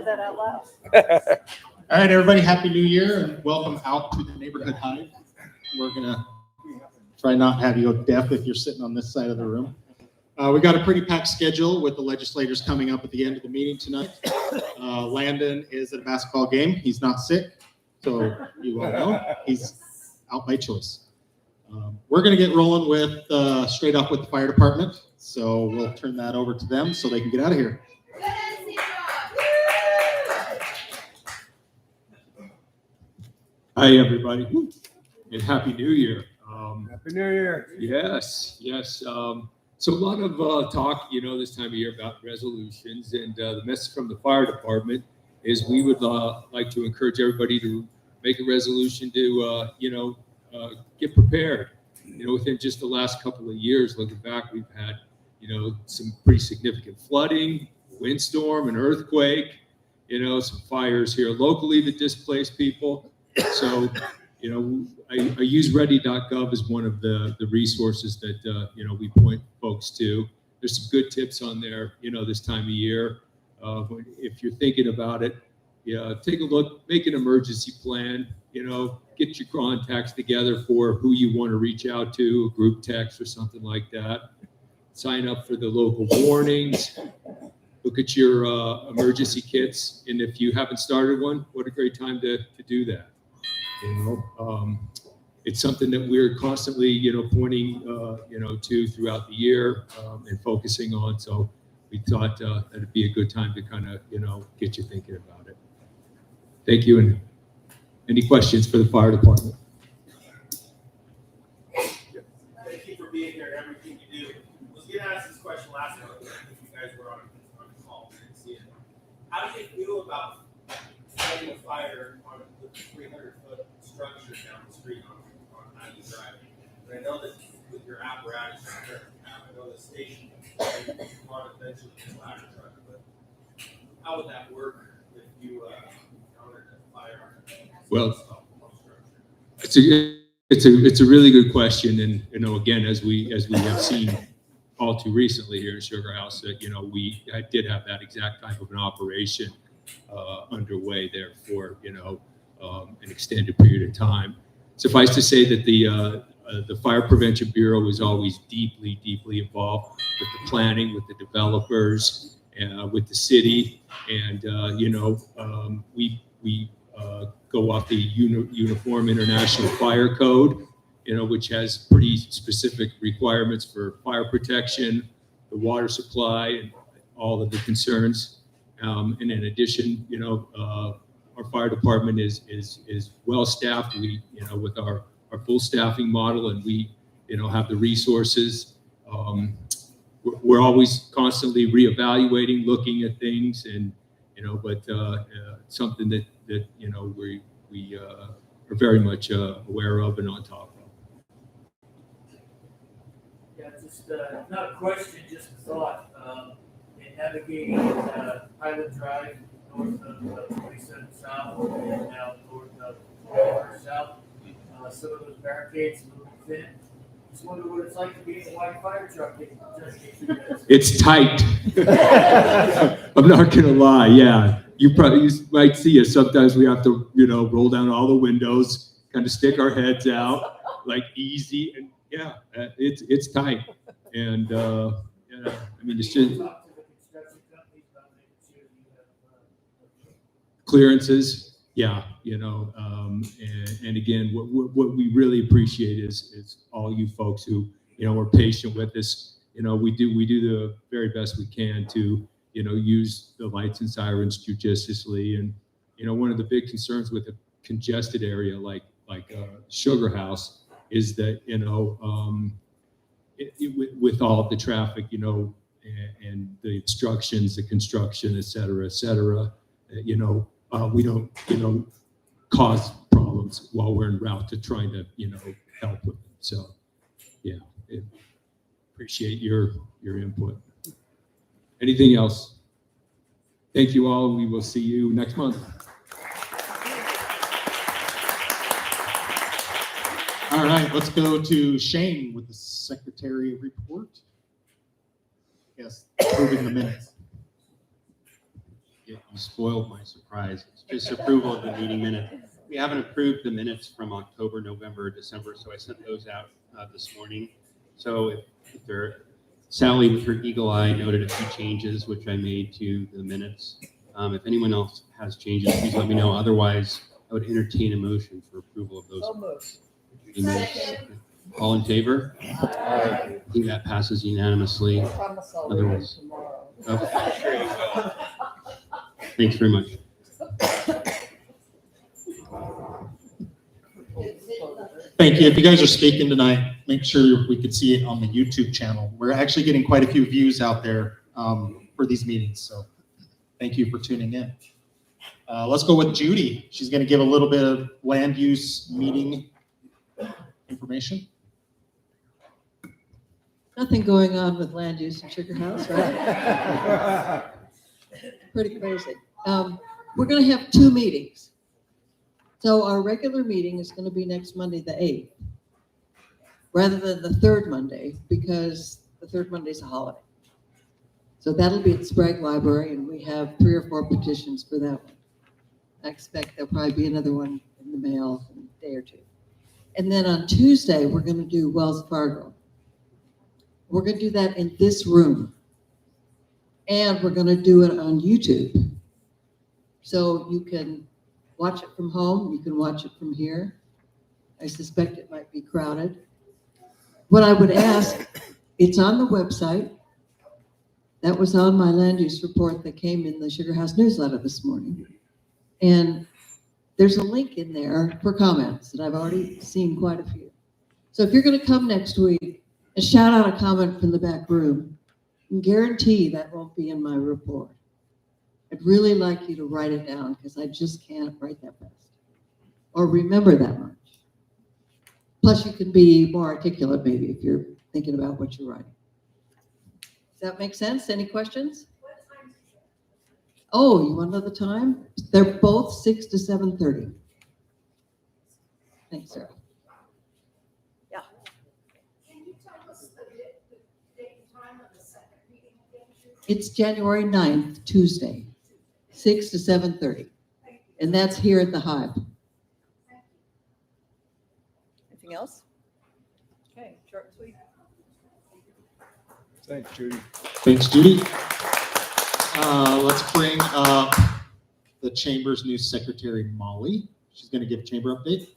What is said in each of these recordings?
that out loud. All right, everybody, Happy New Year and welcome out to the Neighborhood Hive. We're gonna try not have you deaf if you're sitting on this side of the room. We got a pretty packed schedule with the legislators coming up at the end of the meeting tonight. Landon is at a basketball game. He's not sick, so you all know he's out by choice. We're gonna get rolling with straight up with the fire department. So we'll turn that over to them so they can get out of here. Hi, everybody, and Happy New Year. Happy New Year. Yes. So a lot of talk, this time of year about resolutions, and the message from the fire department is we would like to encourage everybody to make a resolution to, get prepared. Within just the last couple of years, looking back, we've had, some pretty significant flooding, windstorm, an earthquake, some fires here locally that displaced people. So, I use ready.gov as one of the resources that, we point folks to. There's some good tips on there, this time of year. If you're thinking about it, take a look, make an emergency plan, get your contacts together for who you want to reach out to, a group text or something like that. Sign up for the local warnings. Look at your emergency kits. And if you haven't started one, what a great time to do that. It's something that we're constantly, pointing, to throughout the year and focusing on. So we thought that it'd be a good time to kind of, get you thinking about it. Thank you. And any questions for the fire department? Thank you for being here and everything you do. I was going to ask this question last time if you guys were on the call. I didn't see it. How do you feel about fighting a fire on the 300-foot structure down the street on Highland Drive? And I know that with your apparatus, I know the station you want eventually a ladder truck, but how would that work if you encountered a fire on Well, structure? it's a really good question, and again, as we have seen all too recently here in Sugar House, that we did have that exact type of an operation underway there for an extended period of time. Suffice to say that the Fire Prevention Bureau was always deeply involved with the planning, with the developers, with the city, and we go off the Uniform International Fire Code, which has pretty specific requirements for fire protection, the water supply, and all of the concerns. And in addition, our fire department is well staffed. We, with our full staffing model, and we, have the resources. We're always constantly reevaluating, looking at things, and but something that we are very much aware of and on top of. Yeah, just not a question, just a thought. In navigating Highland Drive north of 27 South and now north of 24 South, some of those barricades a little thin. Just wonder what it's like to be in a white fire truck. It's tight. I'm not gonna lie. Yeah, you might see us. Sometimes we have to, roll down all the windows, kind of stick our heads out, like easy. And yeah, it's tight. And it's just clearances. Yeah, and again, what we really appreciate is all you folks who, are patient with us. We do the very best we can to, use the lights and sirens judiciously. And, one of the big concerns with a congested area like Sugar House is that, with all of the traffic, and the obstructions, the construction, et cetera, we don't, cause problems while we're en route to trying to, help with them. So, yeah, appreciate your input. Anything else? Thank you all. We will see you next month. All right, let's go to Shane with the secretary report. Yes, approving the minutes. You spoiled my surprise. It's just approval of the meeting minute. We haven't approved the minutes from October, November, December, so I sent those out this morning. So if there, Sally with her eagle eye noted a few changes which I made to the minutes. If anyone else has changes, please let me know. Otherwise, I would entertain a motion for approval of those minutes. All in favor? I think that passes unanimously. Promise I'll read Otherwise- it tomorrow. Okay. Thanks very much. Thank you. If you guys are speaking tonight, make sure we could see it on the YouTube channel. We're actually getting quite a few views out there for these meetings, so thank you for tuning in. Let's go with Judy. She's going to give a little bit of land use meeting information. Nothing going on with land use in Sugar House, right? Pretty crazy. We're gonna have 2 meetings. So our regular meeting is gonna be next Monday, the 8th, rather than the 3rd Monday, because the 3rd Monday is a holiday. So that'll be at Sprague Library, and we have 3 or 4 petitions for that one. I expect there'll probably be another one in the mail in a day or 2. And then on Tuesday, we're gonna do Wells Fargo. We're gonna do that in this room. And we're gonna do it on YouTube. So you can watch it from home, you can watch it from here. I suspect it might be crowded. What I would ask, it's on the website. That was on my land use report that came in the Sugar House newsletter this morning. And there's a link in there for comments, and I've already seen quite a few. So if you're gonna come next week, and shout out a comment from the back room, and guarantee that won't be in my report. I'd really like you to write it down because I just can't write that fast or remember that much. Plus, you can be more articulate maybe if you're thinking about what you're writing. Does that make sense? Any questions? Oh, you want another time? They're both 6 to 7:30. Thanks, Sarah. Can you tell us the date and time of the second meeting again? It's January 9th, Tuesday, 6 to 7:30. And that's here at the Hive. Anything else? Okay, short and sweet. Thanks, Judy. Thanks, Judy. Let's bring up the Chamber's new secretary, Molly. She's going to give a Chamber update.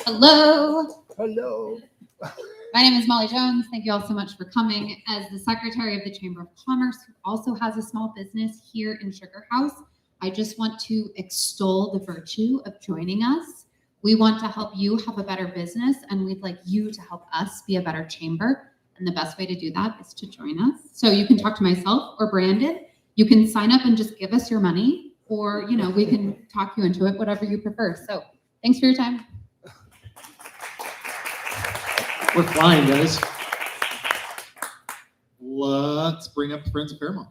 Hello, Hello. my name is Molly Jones. Thank you all so much for coming. As the Secretary of the Chamber of Commerce, who also has a small business here in Sugar House, I just want to extol the virtue of joining us. We want to help you have a better business, and we'd like you to help us be a better chamber. And the best way to do that is to join us. So you can talk to myself or Brandon. You can sign up and just give us your money, or we can talk you into it, whatever you prefer. So thanks for your time. We're flying, guys. Let's bring up the Friends of Fairmont.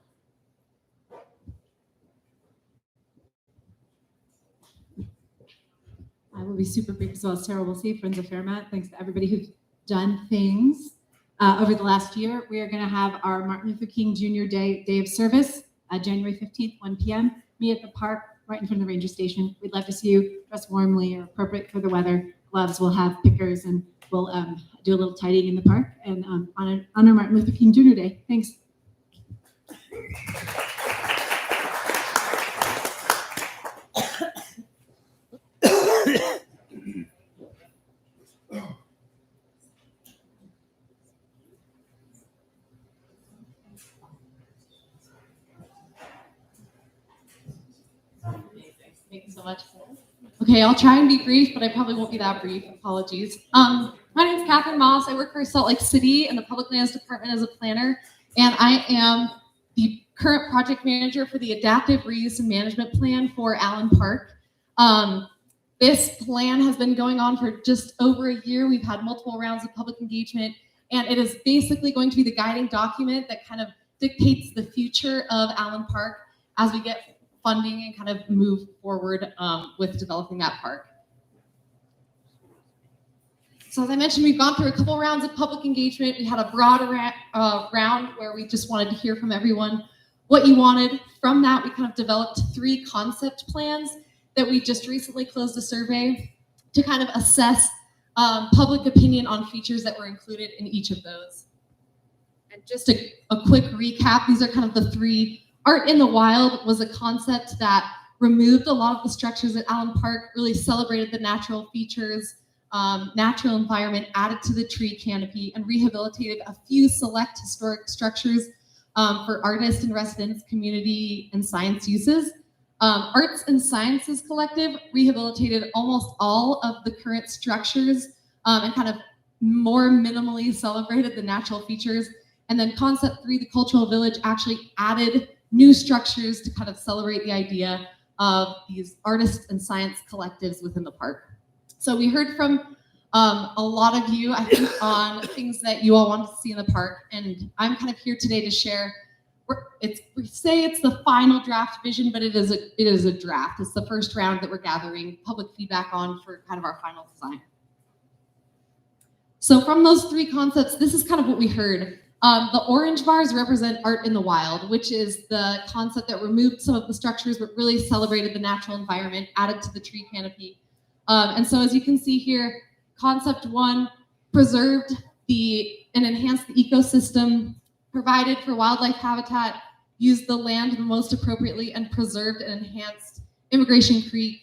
I will be super brief as well as Sarah will see. Friends of Fairmont, thanks to everybody who's done things over the last year. We are going to have our Martin Luther King Jr. Day of Service, January 15th, 1 p.m. Meet at the park right in front of the ranger station. We'd love to see you dress warmly or appropriate for the weather. Gloves, we'll have pickers, and we'll do a little tidying in the park and honor Martin Luther King Jr. Day. Thanks. Thank you so much. Okay, I'll try and be brief, but I probably won't be that brief. Apologies. My name is Catherine Moss. I work for Salt Lake City in the Public Lands Department as a planner, and I am the current project manager for the Adaptive Reuse and Management Plan for Allen Park. This plan has been going on for just over a year. We've had multiple rounds of public engagement, and it is basically going to be the guiding document that kind of dictates the future of Allen Park as we get funding and kind of move forward with developing that park. So as I mentioned, we've gone through a couple rounds of public engagement. We had a broad round where we just wanted to hear from everyone what you wanted. From that, we kind of developed 3 concept plans that we just recently closed a survey to kind of assess public opinion on features that were included in each of those. And just a quick recap, these are kind of the 3. Art in the Wild was a concept that removed a lot of the structures at Allen Park, really celebrated the natural features, natural environment, added to the tree canopy, and rehabilitated a few select historic structures for artists and residents, community, and science uses. Arts and Sciences Collective rehabilitated almost all of the current structures and kind of more minimally celebrated the natural features. And then Concept 3, the Cultural Village, actually added new structures to kind of celebrate the idea of these artists and science collectives within the park. So we heard from a lot of you, I think, on things that you all wanted to see in the park. And I'm kind of here today to share. We say it's the final draft vision, but it is a draft. It's the first round that we're gathering public feedback on for kind of our final design. So from those 3 concepts, this is kind of what we heard. The orange bars represent Art in the Wild, which is the concept that removed some of the structures but really celebrated the natural environment, added to the tree canopy. And so as you can see here, Concept 1 preserved and enhanced the ecosystem, provided for wildlife habitat, used the land the most appropriately, and preserved and enhanced Immigration Creek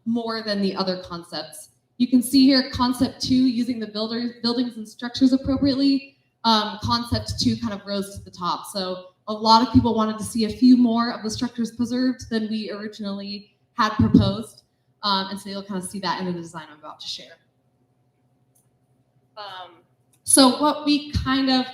more than the other concepts. You can see here Concept 2 using the buildings and structures appropriately. Concept 2 kind of rose to the top. So a lot of people wanted to see a few more of the structures preserved than we originally had proposed. And so you'll kind of see that in the design I'm about to share. So what we kind of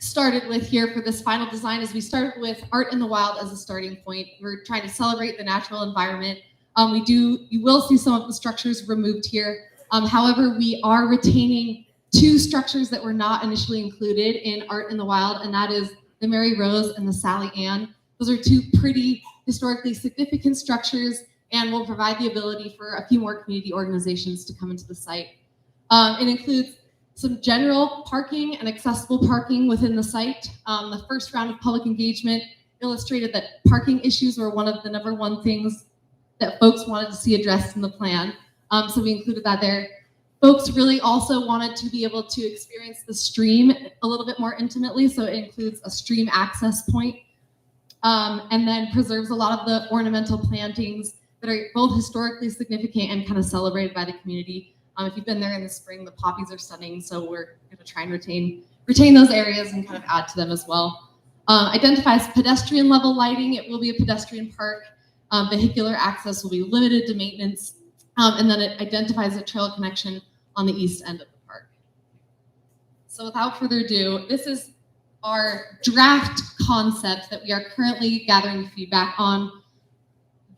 started with here for this final design is we started with Art in the Wild as a starting point. We're trying to celebrate the natural environment. You will see some of the structures removed here. However, we are retaining 2 structures that were not initially included in Art in the Wild, and that is the Mary Rose and the Sally Ann. Those are 2 pretty historically significant structures and will provide the ability for a few more community organizations to come into the site. It includes some general parking and accessible parking within the site. The first round of public engagement illustrated that parking issues were one of the #1 things that folks wanted to see addressed in the plan. So we included that there. Folks really also wanted to be able to experience the stream a little bit more intimately, so it includes a stream access point, and then preserves a lot of the ornamental plantings that are both historically significant and kind of celebrated by the community. If you've been there in the spring, the poppies are stunning, so we're going to try and retain those areas and kind of add to them as well. Identifies pedestrian level lighting. It will be a pedestrian park. Vehicular access will be limited to maintenance. And then it identifies a trail connection on the east end of the park. So without further ado, this is our draft concept that we are currently gathering feedback on.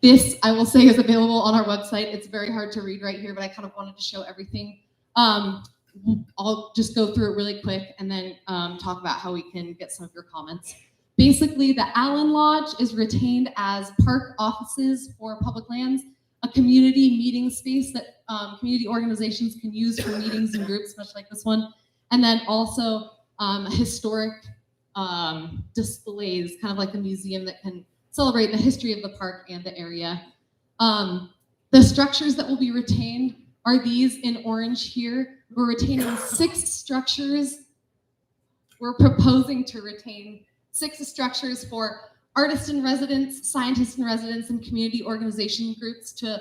This, I will say, is available on our website. It's very hard to read right here, but I kind of wanted to show everything. I'll just go through it really quick and then talk about how we can get some of your comments. Basically, the Allen Lodge is retained as park offices for public lands, a community meeting space that community organizations can use for meetings and groups, much like this one. And then also historic displays, kind of like a museum that can celebrate the history of the park and the area. The structures that will be retained are these in orange here. We're retaining 6 structures. We're proposing to retain 6 structures for artists in residence, scientists in residence, and community organization groups to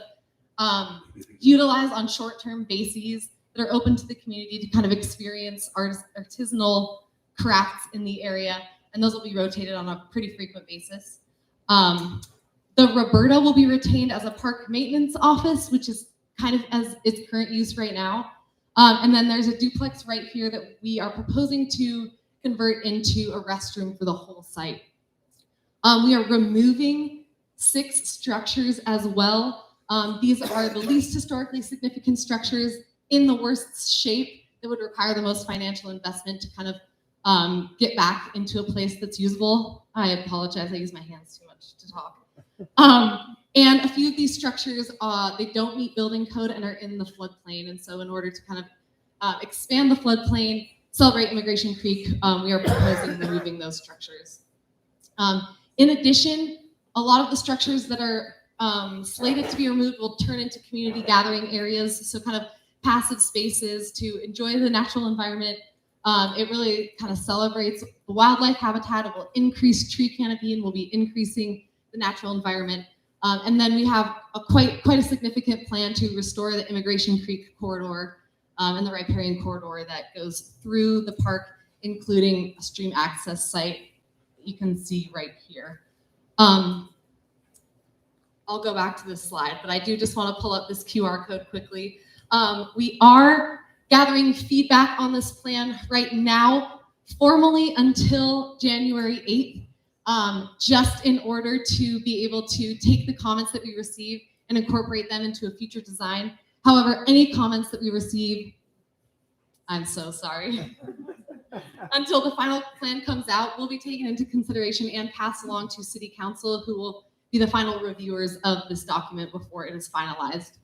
utilize on short-term bases that are open to the community to kind of experience artisanal crafts in the area. And those will be rotated on a pretty frequent basis. The Roberta will be retained as a park maintenance office, which is kind of as its current use right now. And then there's a duplex right here that we are proposing to convert into a restroom for the whole site. We are removing 6 structures as well. These are the least historically significant structures in the worst shape that would require the most financial investment to kind of get back into a place that's usable. I apologize, I use my hands too much to talk. And a few of these structures, they don't meet building code and are in the floodplain. And so in order to kind of expand the floodplain, celebrate Immigration Creek. We are proposing removing those structures. In addition, a lot of the structures that are slated to be removed will turn into community gathering areas, so kind of passive spaces to enjoy the natural environment. It really kind of celebrates the wildlife habitat. It will increase tree canopy and will be increasing the natural environment. And then we have quite a significant plan to restore the Immigration Creek corridor and the riparian corridor that goes through the park, including a stream access site that you can see right here. I'll go back to this slide, but I do just want to pull up this QR code quickly. We are gathering feedback on this plan right now, formally until January 8th, just in order to be able to take the comments that we receive and incorporate them into a future design. However, any comments that we receive, I'm so sorry, until the final plan comes out, will be taken into consideration and passed along to City Council, who will be the final reviewers of this document before it is finalized.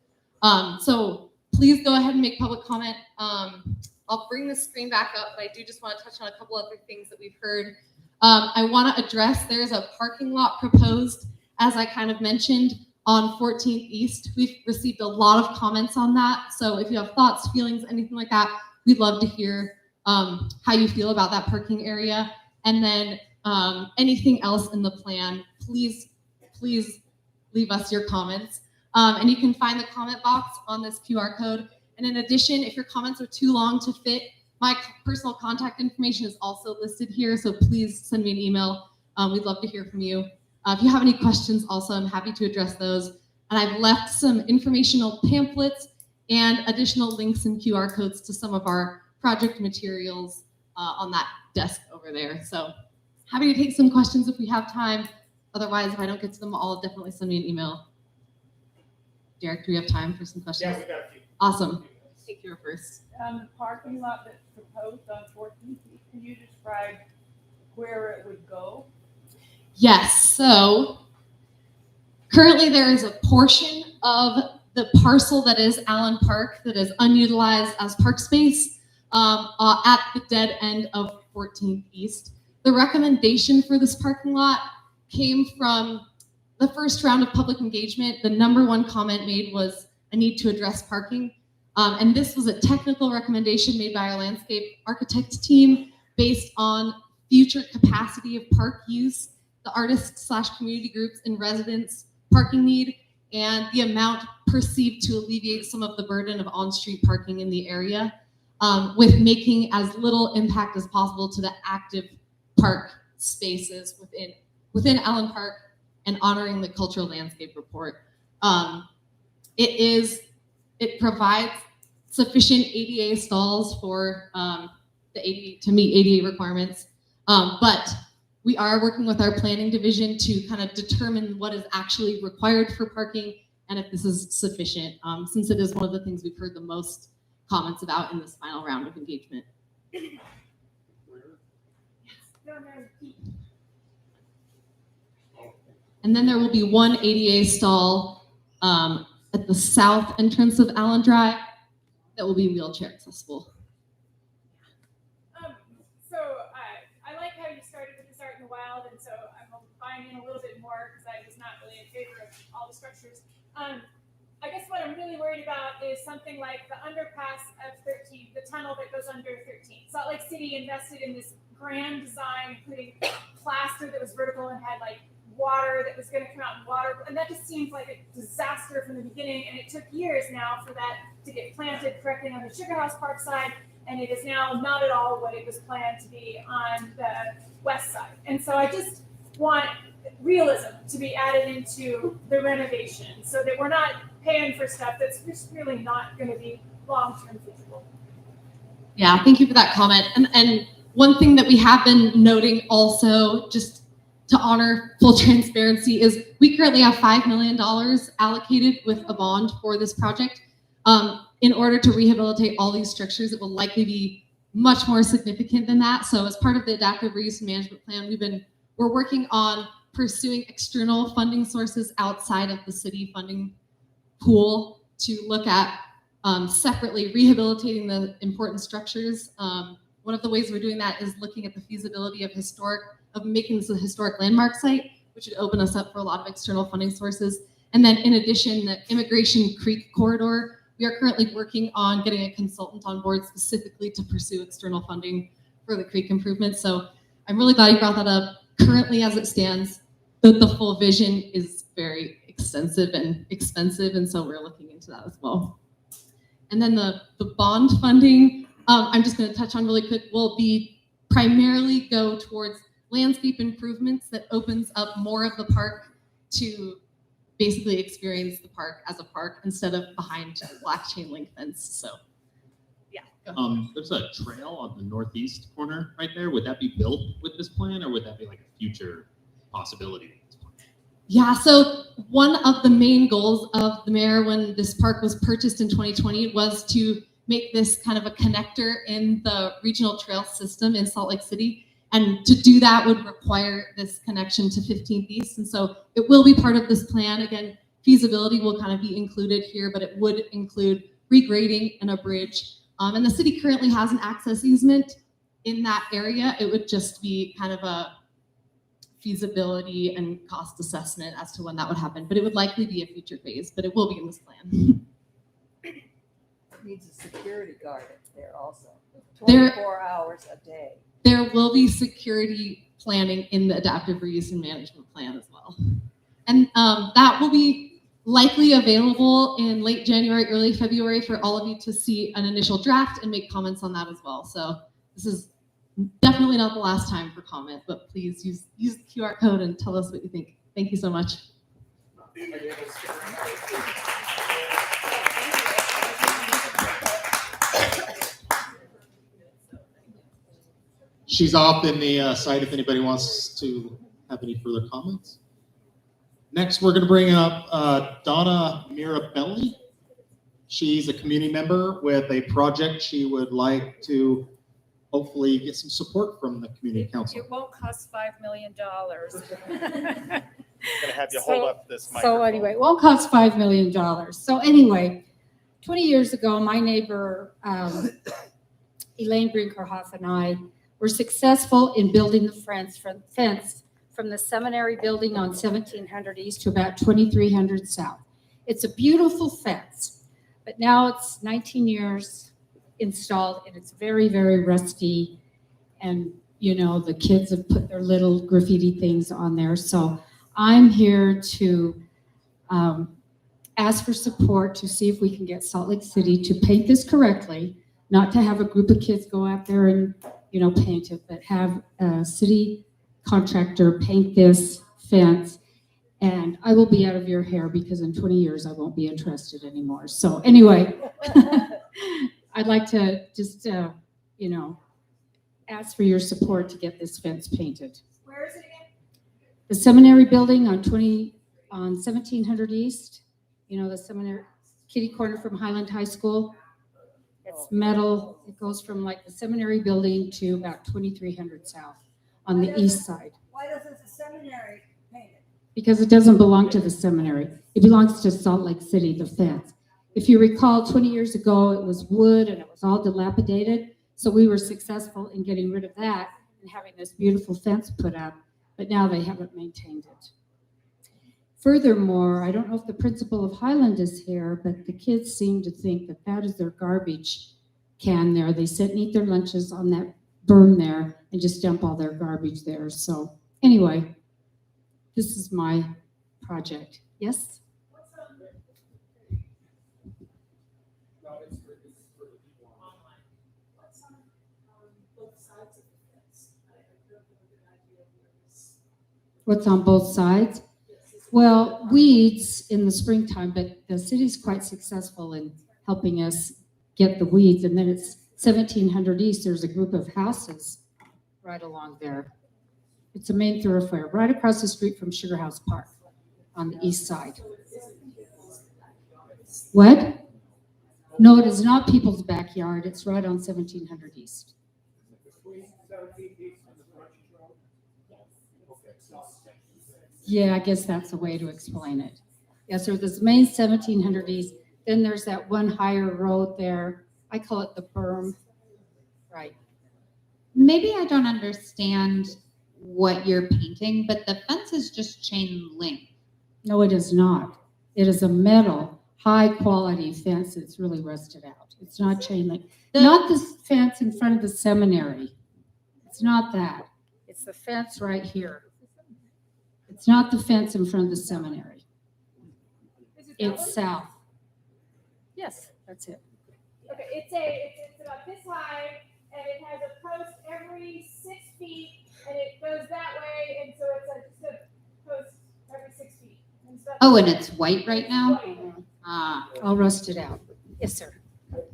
So please go ahead and make public comment. I'll bring the screen back up, but I do just want to touch on a couple other things that we've heard. I want to address, there's a parking lot proposed, as I kind of mentioned, on 14th East. We've received a lot of comments on that. So if you have thoughts, feelings, anything like that, we'd love to hear how you feel about that parking area. And then anything else in the plan, please leave us your comments. And you can find the comment box on this QR code. And in addition, if your comments are too long to fit, my personal contact information is also listed here, so please send me an email. We'd love to hear from you. If you have any questions also, I'm happy to address those. And I've left some informational pamphlets and additional links and QR codes to some of our project materials on that desk over there. So happy to take some questions if we have time. Otherwise, if I don't get to them all, definitely send me an email. Derek, do we have time for some questions? Yeah, we got a few. Awesome. Take care first. The parking lot that's proposed on 14th, can you describe where it would go? Yes, so currently there is a portion of the parcel that is Allen Park that is unutilized as park space at the dead end of 14th East. The recommendation for this parking lot came from the first round of public engagement. The number one comment made was a need to address parking. And this was a technical recommendation made by our landscape architect team based on future capacity of park use, the artists/community groups and residents parking need, and the amount perceived to alleviate some of the burden of on-street parking in the area, with making as little impact as possible to the active park spaces within Allen Park and honoring the cultural landscape report. It provides sufficient ADA stalls for to meet ADA requirements, but we are working with our planning division to kind of determine what is actually required for parking and if this is sufficient, since it is one of the things we've heard the most comments about in this final round of engagement. And then there will be one ADA stall at the south entrance of Allen Drive that will be wheelchair accessible. So I like how you started with this Art in the Wild, and so I'm buying in a little bit more because I was not really in favor of all the structures. I guess what I'm really worried about is something like the underpass of 13, the tunnel that goes under 13. Salt Lake City invested in this grand design, putting plaster that was vertical and had like water that was going to come out in water, and that just seems like a disaster from the beginning, and it took years now for that to get planted correctly on the Sugar House Park side, and it is now not at all what it was planned to be on the west side. And so I just want realism to be added into the renovation so that we're not paying for stuff that's just really not going to be long-term feasible. Yeah, thank you for that comment. And one thing that we have been noting also, just to honor full transparency, is we currently have $5 million allocated with a bond for this project. In order to rehabilitate all these structures, it will likely be much more significant than that. So as part of the adaptive reuse and management plan, we're working on pursuing external funding sources outside of the city funding pool to look at separately rehabilitating the important structures. One of the ways we're doing that is looking at the feasibility of making this a historic landmark site, which would open us up for a lot of external funding sources. And then in addition, the Immigration Creek corridor, we are currently working on getting a consultant on board specifically to pursue external funding for the creek improvements. So I'm really glad you brought that up. Currently, as it stands, the full vision is very extensive and expensive, and so we're looking into that as well. And then the bond funding, I'm just going to touch on really quick, will be primarily go towards landscape improvements that opens up more of the park to basically experience the park as a park instead of behind black chain link fence. So, yeah. There's a trail on the northeast corner right there. Would that be built with this plan, or would that be like a future possibility? Yeah, so one of the main goals of the mayor when this park was purchased in 2020 was to make this kind of a connector in the regional trail system in Salt Lake City. And to do that would require this connection to 15th East. And so it will be part of this plan. Again, feasibility will kind of be included here, but it would include regrading and a bridge. And the city currently has an access easement in that area. It would just be kind of a feasibility and cost assessment as to when that would happen. But it would likely be a future phase, but it will be in this plan. Needs a security guard there also, There- 24 hours a day. There will be security planning in the adaptive reuse and management plan as well. And that will be likely available in late January, early February for all of you to see an initial draft and make comments on that as well. So this is definitely not the last time for comment, but please use the QR code and tell us what you think. Thank you so much. She's off in the site if anybody wants to have any further comments. Next, we're going to bring up Donna Mirabelli. She's a community member with a project she would like to hopefully get some support from the community council. It won't cost $5 million. I'm gonna have you hold up this microphone. So anyway, it won't cost $5 million. So anyway, 20 years ago, my neighbor, Elaine Brinkerhoff and I were successful in building the fence from the seminary building on 1700 East to about 2300 South. It's a beautiful fence, but now it's 19 years installed and it's very, very rusty. And, you know, the kids have put their little graffiti things on there. So I'm here to ask for support to see if we can get Salt Lake City to paint this correctly, not to have a group of kids go out there and, you know, paint it, but have a city contractor paint this fence. And I will be out of your hair because in 20 years I won't be interested anymore. So anyway, I'd like to just, you know, ask for your support to get this fence painted. Where is it again? The seminary building on 1700 East, you know, the seminary kitty corner from Highland High School. It's metal. It goes from like the seminary building to about 2300 South on the east side. Why doesn't the seminary paint it? Because it doesn't belong to the seminary. It belongs to Salt Lake City, the fence. If you recall, 20 years ago, it was wood and it was all dilapidated. So we were successful in getting rid of that and having this beautiful fence put up, but now they haven't maintained it. Furthermore, I don't know if the principal of Highland is here, but the kids seem to think that that is their garbage can there. They sit and eat their lunches on that berm there and just dump all their garbage there. So anyway, this is my project. Yes? What's on both sides? Well, weeds in the springtime, but the city's quite successful in helping us get the weeds. And then it's 1700 East, there's a group of houses right along there. It's a main thoroughfare, right across the street from Sugar House Park on the east side. What? No, it is not people's backyard. It's right on 1700 East. Yeah, I guess that's a way to explain it. Yeah, so this main 1700 East, Then there's that one higher road there. I call it the berm. Right. Maybe I don't understand what you're painting, but the fence is just chain link. No, it is not. It is a metal, high-quality fence. It's really rusted out. It's not chain link. Not the fence in front of the seminary. It's not that. It's the fence right here. It's not the fence in front of the seminary. It's south. Yes, that's it. Okay, it's about this high, and it has a post every 6 feet, and it goes that way, and so it's just a post every 6 feet. Oh, and it's white right now? Ah. All rusted out. Yes, sir.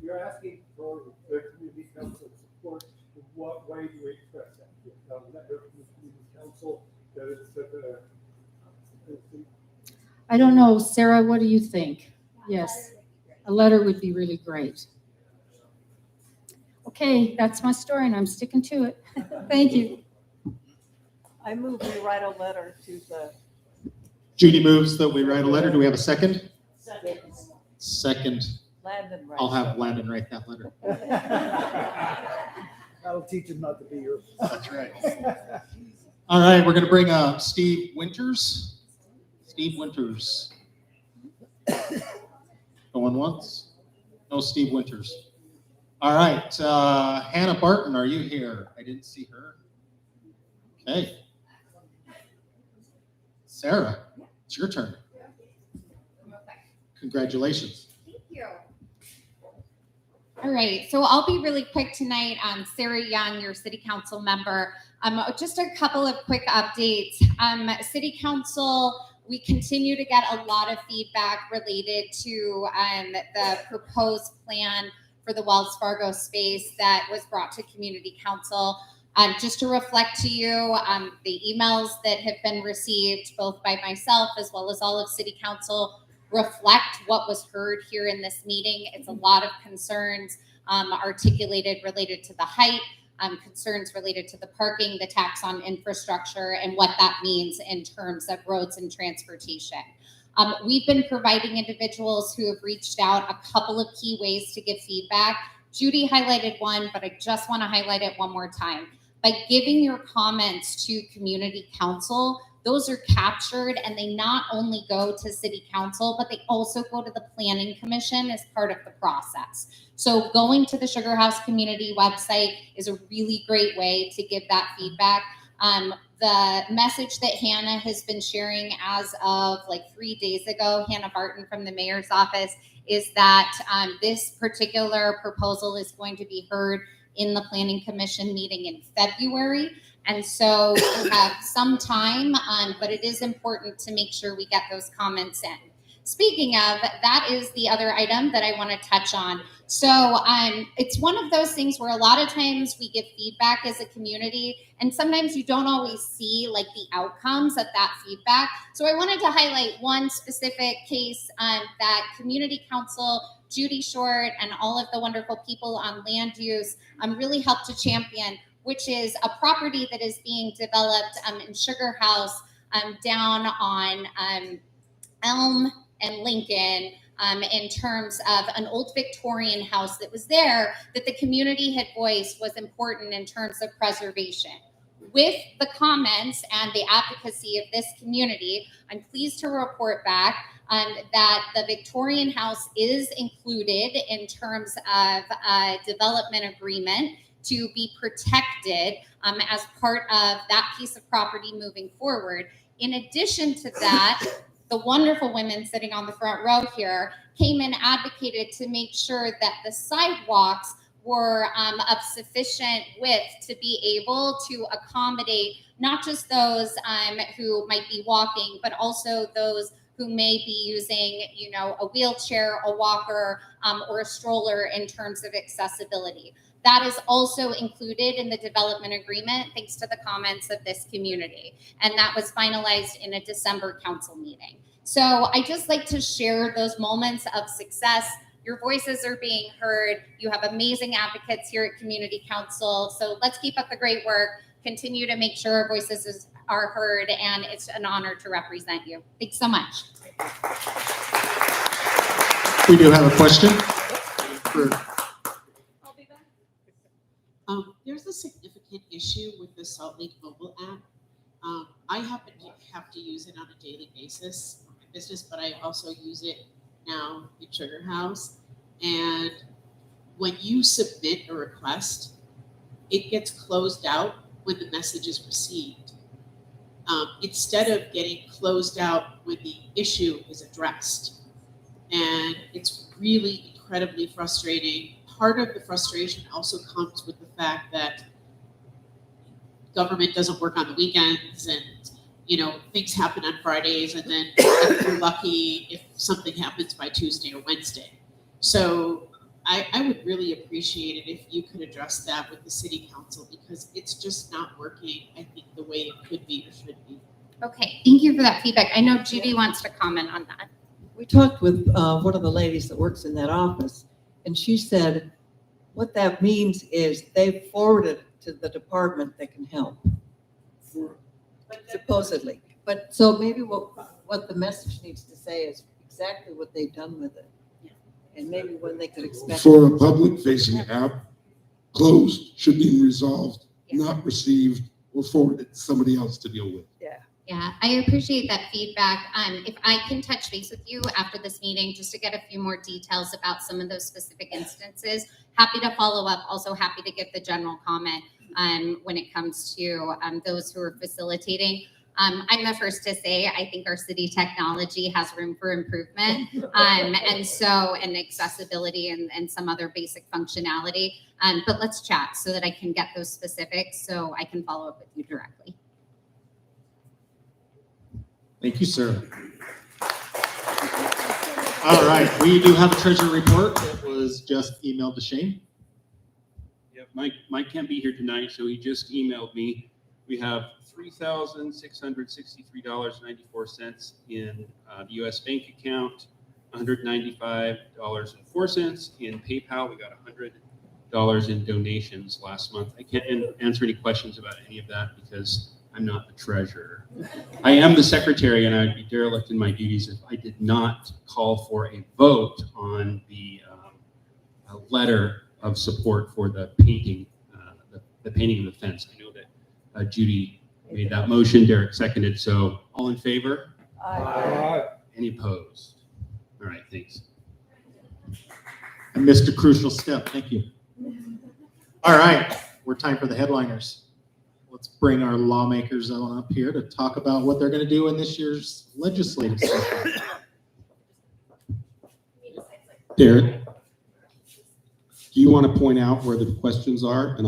You're asking for the community council support. In what way do you express that? Letter from the community council that it's I don't know, Sarah, what do you think? Yes, a letter would be really great. Okay, that's my story and I'm sticking to it. Thank you. I move we write a letter to the. Judy moves that we write a letter. Do we have a second? Second. Landon writes. I'll have Landon write that letter. That'll teach him not to be here. That's right. All right, we're going to bring up Steve Winters. Steve Winters. Going once? No, Steve Winters. All right, Hannah Barton, are you here? I didn't see her. Okay. Sarah, it's your turn. Congratulations. Thank you. All right, so I'll be really quick tonight. Sarah Young, your city council member. Just a couple of quick updates. City council, we continue to get a lot of feedback related to the proposed plan for the Wells Fargo space that was brought to community council. Just to reflect to you, the emails that have been received both by myself as well as all of city council reflect what was heard here in this meeting. It's a lot of concerns articulated related to the height, concerns related to the parking, the tax on infrastructure, and what that means in terms of roads and transportation. We've been providing individuals who have reached out a couple of key ways to give feedback. Judy highlighted one, but I just want to highlight it one more time. By giving your comments to community council, those are captured and they not only go to city council, but they also go to the planning commission as part of the process. So going to the Sugar House community website is a really great way to give that feedback. The message that Hannah has been sharing as of like 3 days ago, Hannah Barton from the mayor's office, is that this particular proposal is going to be heard in the planning commission meeting in February. And so we have some time, but it is important to make sure we get those comments in. Speaking of, that is the other item that I want to touch on. So it's one of those things where a lot of times we give feedback as a community, and sometimes you don't always see like the outcomes of that feedback. So I wanted to highlight one specific case that community council, Judy Short, and all of the wonderful people on land use really helped to champion, which is a property that is being developed in Sugar House down on Elm and Lincoln in terms of an old Victorian house that was there that the community had voiced was important in terms of preservation. With the comments and the advocacy of this community, I'm pleased to report back that the Victorian house is included in terms of a development agreement to be protected as part of that piece of property moving forward. In addition to that, the wonderful women sitting on the front row here came and advocated to make sure that the sidewalks were of sufficient width to be able to accommodate not just those who might be walking, but also those who may be using, you know, a wheelchair, a walker, or a stroller in terms of accessibility. That is also included in the development agreement, thanks to the comments of this community. And that was finalized in a December council meeting. So I just like to share those moments of success. Your voices are being heard. You have amazing advocates here at Community Council. So let's keep up the great work. continue to make sure our voices are heard, and it's an honor to represent you. Thanks so much. We do have a question. For- There's a significant issue with the Salt Lake mobile app. I happen to have to use it on a daily basis for my business, but I also use it now in Sugar House. And when you submit a request, it gets closed out when the message is received. Instead of getting closed out when the issue is addressed. And it's really incredibly frustrating. Part of the frustration also comes with the fact that government doesn't work on the weekends, and things happen on Fridays, and then if you're lucky if something happens by Tuesday or Wednesday. So I would really appreciate it if you could address that with the city council, because it's just not working, I think, the way it could be or should be. Okay, thank you for that feedback. I know Judy wants to comment on that. We talked with one of the ladies that works in that office, and she said what that means is they forwarded to the department that can help, supposedly. But so maybe what the message needs to say is exactly what they've done with it, and maybe when they could expect. For a public-facing app, closed should be resolved, not received or forwarded to somebody else to deal with. Yeah, I appreciate that feedback. If I can touch base with you after this meeting, just to get a few more details about some of those specific instances, happy to follow up. Also happy to give the general comment when it comes to those who are facilitating. I'm the first to say I think our city technology has room for improvement, and accessibility and some other basic functionality. But let's chat so that I can get those specifics, so I can follow up with you directly. Thank you, sir. All right, we do have a treasurer report that was just emailed to Shane. Yeah, Mike can't be here tonight, so he just emailed me. We have $3,663.94 in the U.S. bank account, $195.04 in PayPal. We got $100 in donations last month. I can't answer any questions about any of that because I'm not the treasurer. I am the secretary, and I'd be derelict in my duties if I did not call for a vote on the letter of support for the painting, the painting of the fence. I know that Judy made that motion, Derek seconded. So all in favor? Aye. Any opposed? All right, thanks. I missed a crucial step. Thank you. All right, we're time for the headliners. Let's bring our lawmakers on up here to talk about what they're going to do in this year's legislative session. Derek, do you want to point out where the questions are? And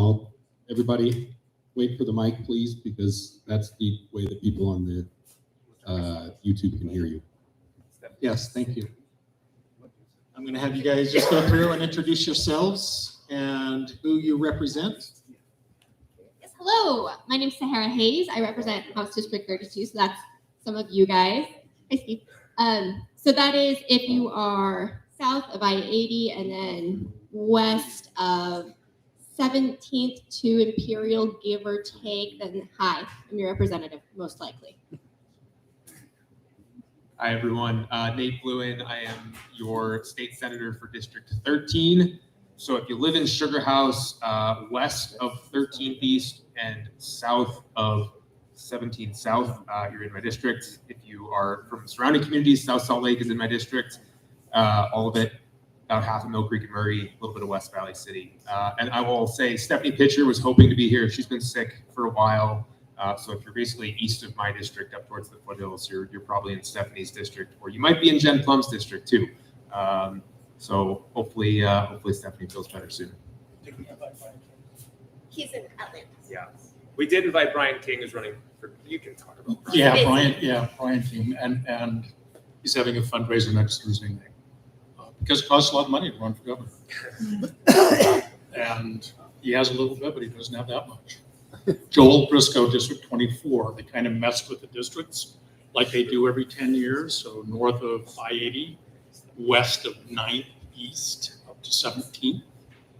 everybody wait for the mic, please, because that's the way that people on the YouTube can hear you. Yes, thank you. I'm going to have you guys just go through and introduce yourselves and who you represent. Hello, my name is Sahara Hayes. I represent House District 32, so that's some of you guys. Hi, Steve. So that is if you are south of I-80 and then west of 17th to Imperial, give or take, then hi, I'm your representative, most likely. Hi, everyone. Nate Bluen. I am your state senator for District 13. So if you live in Sugar House, west of 13th East and south of 17th South, you're in my district. If you are from surrounding communities, South Salt Lake is in my district. All of it, about half of Mill Creek and Murray, a little bit of West Valley City. And I will say Stephanie Pitcher was hoping to be here. She's been sick for a while. So if you're basically east of my district up towards the foothills, you're probably in Stephanie's district, or you might be in Jen Plum's district too. So hopefully Stephanie feels better soon. He's in Atlanta. Yeah, we did invite Brian King, who's running for. You can talk about Brian. Brian King, and he's having a fundraiser next Thursday night because it costs a lot of money to run for governor, and he has a little bit, but he doesn't have that much. Joel Briscoe, District 24, they kind of messed with the districts like they do every 10 years. So north of I-80, west of 9th East up to 17th,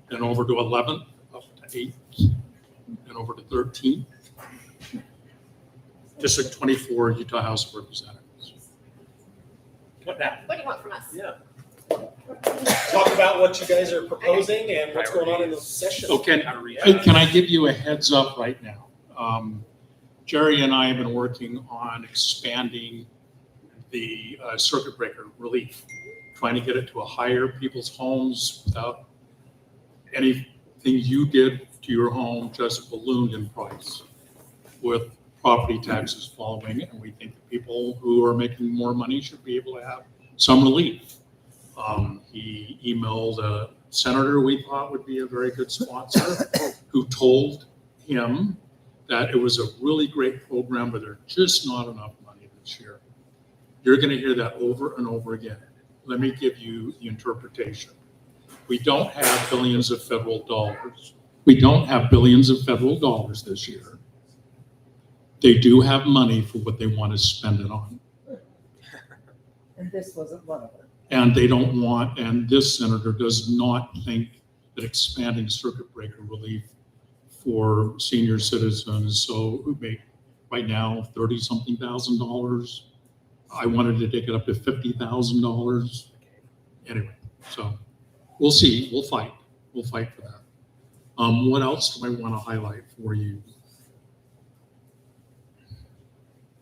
then over to 11th, up to 8th, and over to 13th, District 24, Utah House of Representatives. What now? What do you want from us? Yeah. Talk about what you guys are proposing and what's going on in the session. Okay, can I give you a heads up right now? Jerry and I have been working on expanding the circuit breaker relief, trying to get it to a higher people's homes without anything you did to your home just ballooned in price, with property taxes following, and we think the people who are making more money should be able to have some relief. He emailed a senator we thought would be a very good sponsor who told him that it was a really great program, but there's just not enough money this year. You're going to hear that over and over again. Let me give you the interpretation. We don't have billions of federal dollars. We don't have billions of federal dollars this year. They do have money for what they want to spend it on. And this wasn't one of them. And they don't want, and this senator does not think that expanding circuit breaker relief for senior citizens, so who make right now $30-something thousand. I wanted to take it up to $50,000. Anyway, so we'll see. We'll fight. We'll fight for that. What else do I want to highlight for you?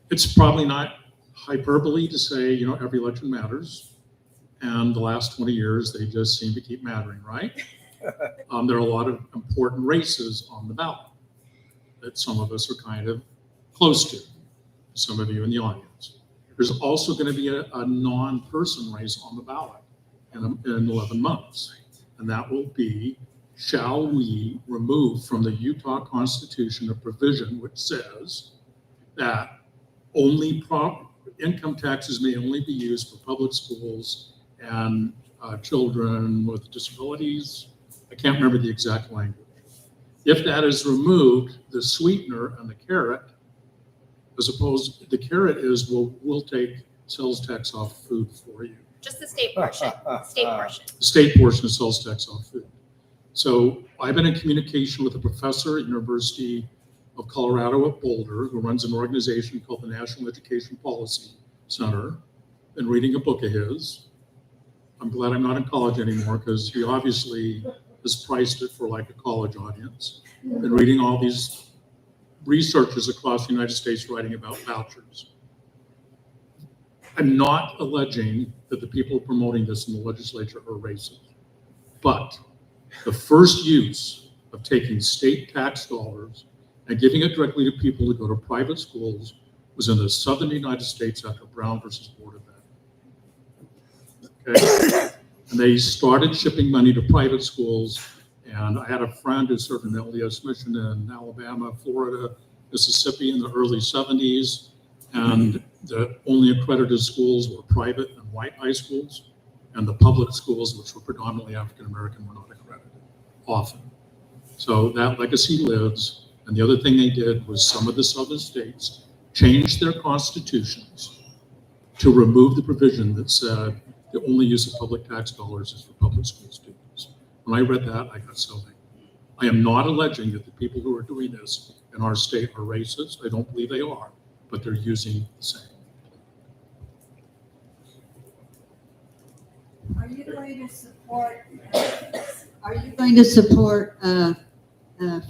It's probably not hyperbole to say, you know, every election matters. And the last 20 years, they just seem to keep mattering, right? There are a lot of important races on the ballot that some of us are kind of close to, some of you in the audience. There's also going to be a non-person race on the ballot in 11 months. And that will be, shall we remove from the Utah Constitution a provision which says that only income taxes may only be used for public schools and children with disabilities. I can't remember the exact language. If that is removed, the sweetener and the carrot, as opposed, the carrot is we'll take sales tax off food for you. Just the state portion, state portion. The state portion of sales tax off food. So I've been in communication with a professor at University of Colorado at Boulder who runs an organization called the National Education Policy Center, and reading a book of his. I'm glad I'm not in college anymore because he obviously has priced it for like a college audience. And reading all these researchers across the United States writing about vouchers. I'm not alleging that the people promoting this in the legislature are racist, but the first use of taking state tax dollars and giving it directly to people who go to private schools was in the southern United States after Brown versus Board of Ed. Okay? And they started shipping money to private schools. And I had a friend who served an LDS mission in Alabama, Florida, Mississippi in the early 70s. And the only accredited schools were private and white high schools. And the public schools, which were predominantly African-American, were not accredited often. So that legacy lives. And the other thing they did was some of the southern states changed their constitutions to remove the provision that said the only use of public tax dollars is for public school students. When I read that, I got so angry. I am not alleging that the people who are doing this in our state are racist. I don't believe they are, but they're using the same. Are you going to support? Are you going to support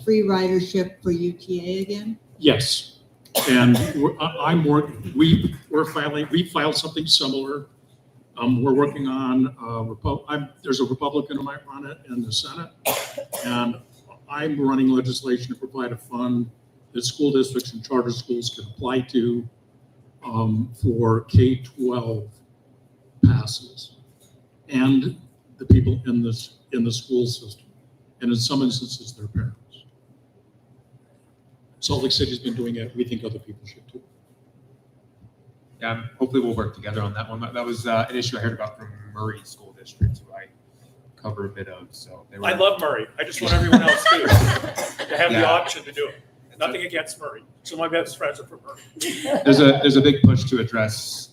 free ridership for UTA again? Yes, and we filed something similar. We're working on there's a Republican who might run it in the Senate, and I'm running legislation to provide a fund that school districts and charter schools can apply to for K-12 passes and the people in the school system, and in some instances their parents. Salt Lake City's been doing it. We think other people should too. Yeah, hopefully we'll work together on that one. That was an issue I heard about from Murray School District, who I cover a bit of. So I love Murray. I just want everyone else to have the option to do it. Nothing against Murray. So my best friends are from Murray. There's a big push to address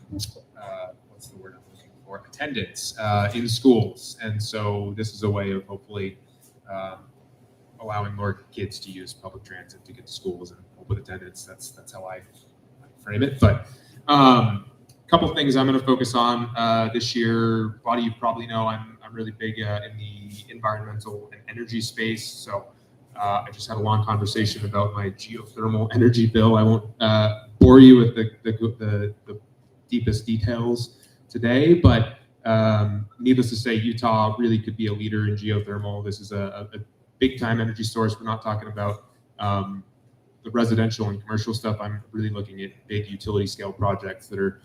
what's the word I'm looking for? Attendance in schools, and so this is a way of hopefully allowing more kids to use public transit to get to schools and with attendance. That's how I frame it. But couple things I'm going to focus on this year. A lot of you probably know I'm really big in the environmental and energy space. So I just had a long conversation about my geothermal energy bill. I won't bore you with the deepest details today, but needless to say, Utah really could be a leader in geothermal. This is a big time energy source. We're not talking about the residential and commercial stuff. I'm really looking at big utility scale projects that are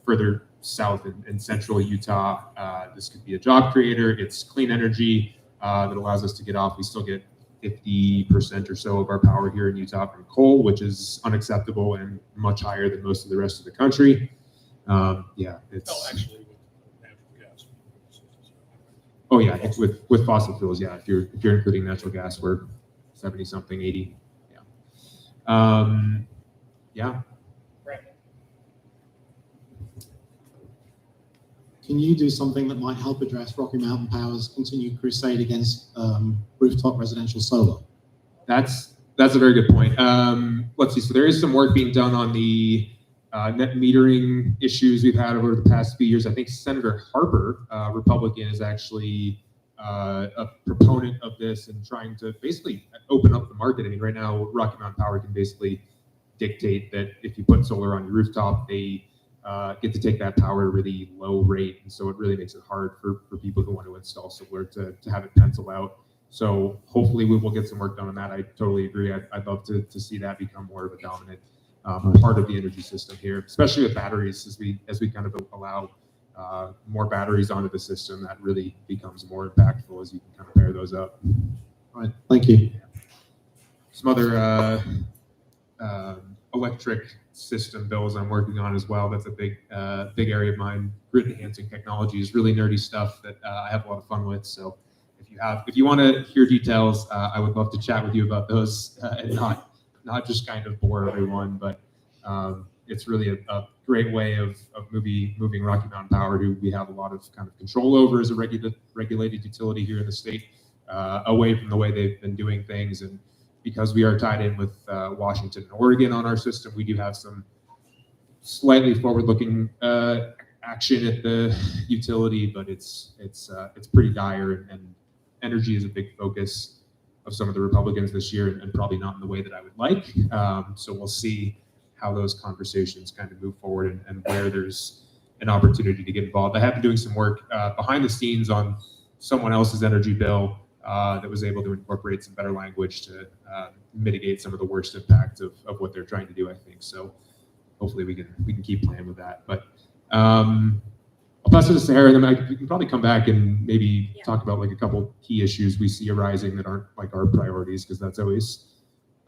further south in central Utah. This could be a job creator. It's clean energy that allows us to get off. We still get 50% or so of our power here in Utah from coal, which is unacceptable and much higher than most of the rest of the country. Yeah, it's. Oh, actually, with natural gas. Oh yeah, it's with fossil fuels. Yeah, if you're including natural gas, we're 70 something, 80. Yeah. Yeah. Can you do something that might help address Rocky Mountain Power's continued crusade against rooftop residential solar? That's a very good point. Let's see. So there is some work being done on the net metering issues we've had over the past few years. I think Senator Harper, Republican, is actually a proponent of this and trying to basically open up the market. I mean, right now, Rocky Mountain Power can basically dictate that if you put solar on your rooftop, they get to take that power at a really low rate. And so it really makes it hard for people who want to install solar to have it pencil out. So hopefully we will get some work done on that. I totally agree. I'd love to see that become more of a dominant part of the energy system here, especially with batteries. As we kind of allow more batteries onto the system, that really becomes more impactful as you can kind of pair those up. All right, thank you. Some other electric system bills I'm working on as well. That's a big area of mine. Grid enhancing technology is really nerdy stuff that I have a lot of fun with. So if you want to hear details, I would love to chat with you about those and not just kind of bore everyone, but it's really a great way of moving Rocky Mountain Power, who we have a lot of kind of control over as a regulated utility here in the state, away from the way they've been doing things. And because we are tied in with Washington and Oregon on our system, we do have some slightly forward-looking action at the utility, but it's pretty dire, and energy is a big focus of some of the Republicans this year, and probably not in the way that I would like. So we'll see how those conversations kind of move forward and where there's an opportunity to get involved. I have been doing some work behind the scenes on someone else's energy bill that was able to incorporate some better language to mitigate some of the worst impact of what they're trying to do, I think. So hopefully we can keep playing with that. But I'll pass it to Sarah, and then we can probably come back and maybe talk about like a couple key issues we see arising that aren't like our priorities, because that's always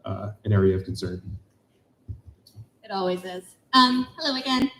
an area of concern. It always is. Hello again.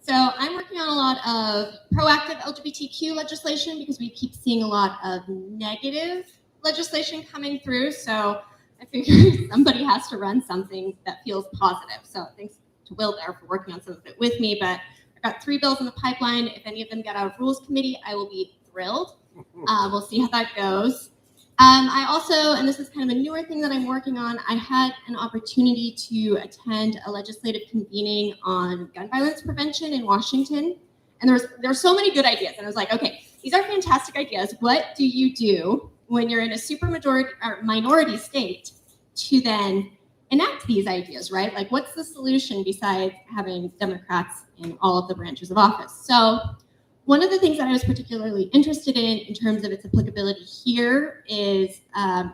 So I'm working on a lot of proactive LGBTQ legislation because we keep seeing a lot of negative legislation coming through. So I figured somebody has to run something that feels positive. So thanks to Will there for working on some of it with me. But I've got 3 bills in the pipeline. If any of them get out of Rules Committee, I will be thrilled. We'll see how that goes. I also, and this is kind of a newer thing that I'm working on, I had an opportunity to attend a legislative convening on gun violence prevention in Washington. And there were so many good ideas. And I was like, okay, these are fantastic ideas. What do you do when you're in a super majority or minority state to then enact these ideas, right? Like, what's the solution besides having Democrats in all of the branches of office? So one of the things that I was particularly interested in terms of its applicability here is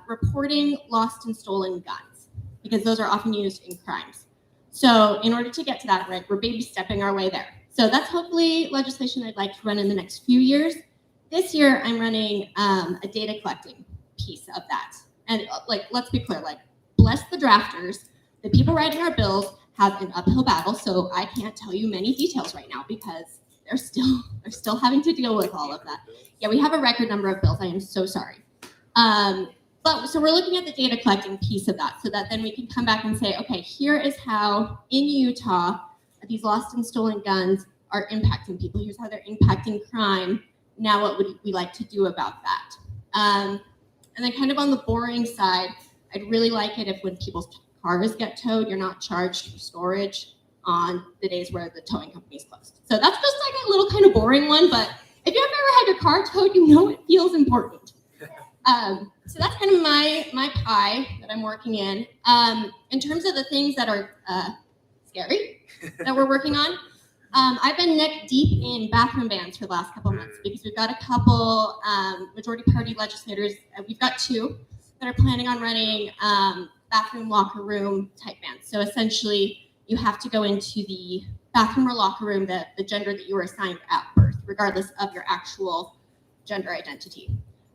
reporting lost and stolen guns, because those are often used in crimes. So in order to get to that, right, we're baby stepping our way there. So that's hopefully legislation I'd like to run in the next few years. This year, I'm running a data collecting piece of that. And like, let's be clear, like, bless the drafters. The people writing our bills have an uphill battle, so I can't tell you many details right now because they're still having to deal with all of that. Yeah, we have a record number of bills. I am so sorry. But so we're looking at the data collecting piece of that so that then we can come back and say, okay, here is how in Utah these lost and stolen guns are impacting people. Here's how they're impacting crime. Now what would we like to do about that? And then kind of on the boring side, I'd really like it if when people cars get towed, you're not charged for storage on the days where the towing company is closed. So that's just like a little kind of boring one, but if you've ever had your car towed, you know it feels important. So that's kind of my pie that I'm working in. In terms of the things that are scary that we're working on, I've been neck deep in bathroom bans for the last couple months because we've got a couple majority party legislators. We've got 2 that are planning on running bathroom locker room type bans. So essentially, you have to go into the bathroom or locker room the gender that you were assigned at birth, regardless of your actual gender identity.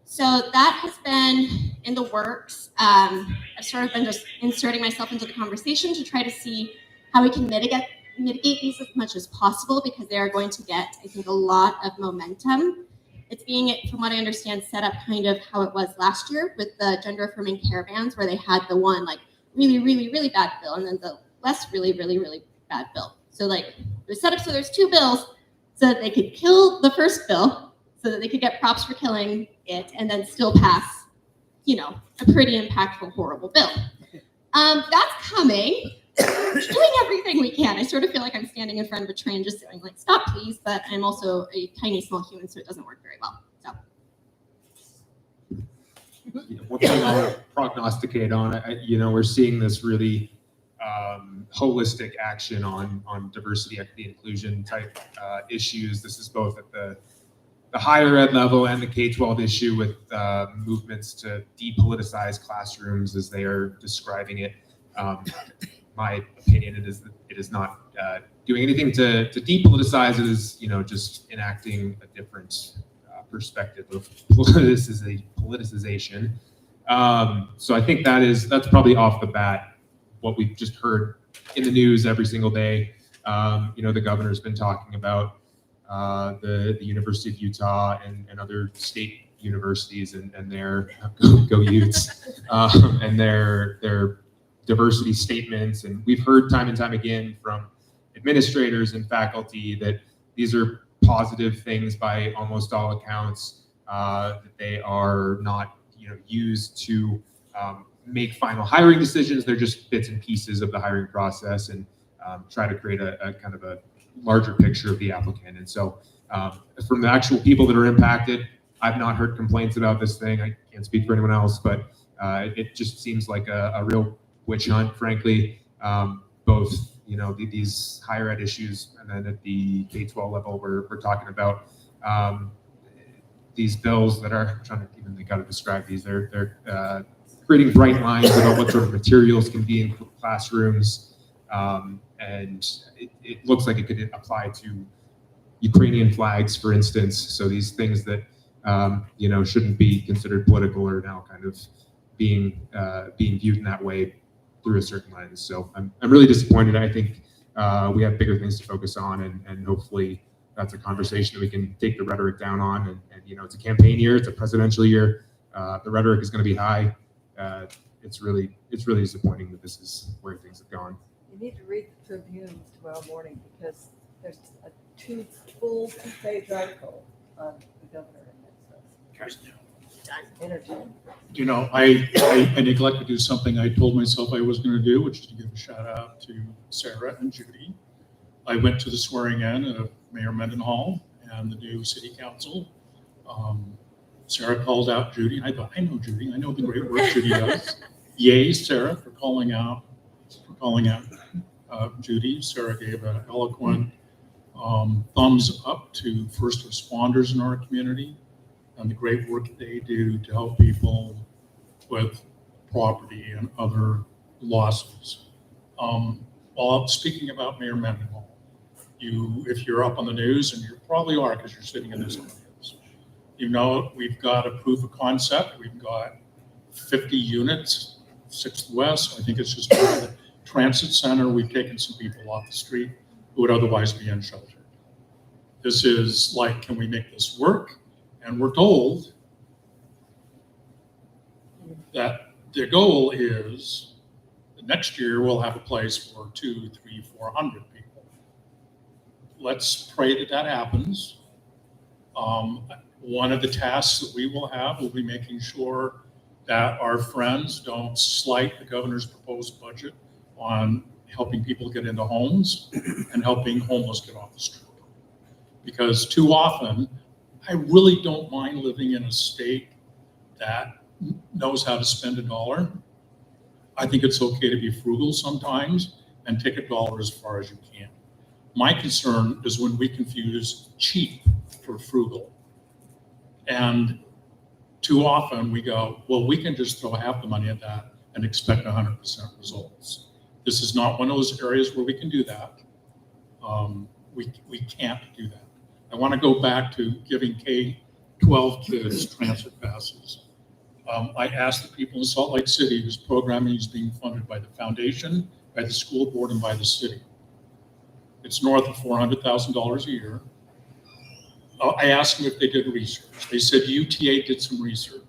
So that has been in the works. I've sort of been just inserting myself into the conversation to try to see how we can mitigate these as much as possible because they are going to get, I think, a lot of momentum. It's being, from what I understand, set up kind of how it was last year with the gender affirming care bans, where they had the one like really, really, really bad bill and then the less really, really, really bad bill. So like it was set up so there's 2 bills so that they could kill the first bill so that they could get props for killing it and then still pass, a pretty impactful, horrible bill. That's coming. We're doing everything we can. I sort of feel like I'm standing in front of a train just going like, stop please, but I'm also a tiny small human, so it doesn't work very well. So. One thing I'll prognosticate on, we're seeing this really holistic action on diversity, equity, inclusion type issues. This is both at the higher ed level and the K-12 issue with movements to depoliticize classrooms as they are describing it. My opinion is that it is not doing anything to depoliticize. It is, just enacting a different perspective of politicization. So I think that's probably off the bat what we've just heard in the news every single day. The governor's been talking about the University of Utah and other state universities and their go Utes and their diversity statements. And we've heard time and time again from administrators and faculty that these are positive things by almost all accounts, that they are not used to make final hiring decisions. They're just bits and pieces of the hiring process and try to create a kind of a larger picture of the applicant. And so from the actual people that are impacted, I've not heard complaints about this thing. I can't speak for anyone else, but it just seems like a real witch hunt, frankly. Both, these higher ed issues, and then at the K-12 level, we're talking about these bills that are, I'm trying to even think how to describe these. They're creating bright lines about what sort of materials can be in classrooms. And it looks like it could apply to Ukrainian flags, for instance. So these things that shouldn't be considered political are now kind of being viewed in that way through a certain lens. So I'm really disappointed. I think we have bigger things to focus on, and hopefully that's a conversation that we can take the rhetoric down on. And it's a campaign year, it's a presidential year. The rhetoric is going to be high. It's really disappointing that this is where things have gone. You need to read the Tribune tomorrow morning because there's a 2 full 2-page article on the governor and that stuff. Energy. I neglected to do something I told myself I was going to do, which is to give a shout out to Sarah and Judy. I went to the swearing in of Mayor Mendenhall and the new city council. Sarah called out Judy, and I thought, I know Judy. I know the great work Judy does. Yay, Sarah, for calling out Judy. Sarah gave an eloquent thumbs up to first responders in our community and the great work they do to help people with property and other losses. While speaking about Mayor Mendenhall, if you're up on the news, and you probably are because you're sitting in this audience, we've got a proof of concept. We've got 50 units, 6th West. I think it's just part of the transit center. We've taken some people off the street who would otherwise be in shelter. This is like, can we make this work? And we're told that the goal is that next year we'll have a place for 200, 300, 400 people. Let's pray that happens. One of the tasks that we will have will be making sure that our friends don't slight the governor's proposed budget on helping people get into homes and helping homeless get off the street. Because too often, I really don't mind living in a state that knows how to spend a dollar. I think it's okay to be frugal sometimes and take a dollar as far as you can. My concern is when we confuse cheap for frugal. And too often we go, well, we can just throw half the money at that and expect 100% results. This is not one of those areas where we can do that. We can't do that. I want to go back to giving K-12 kids transit passes. I asked the people in Salt Lake City whose programming is being funded by the foundation, by the school board, and by the city. It's north of $400,000 a year. I asked them if they did research. They said UTA did some research.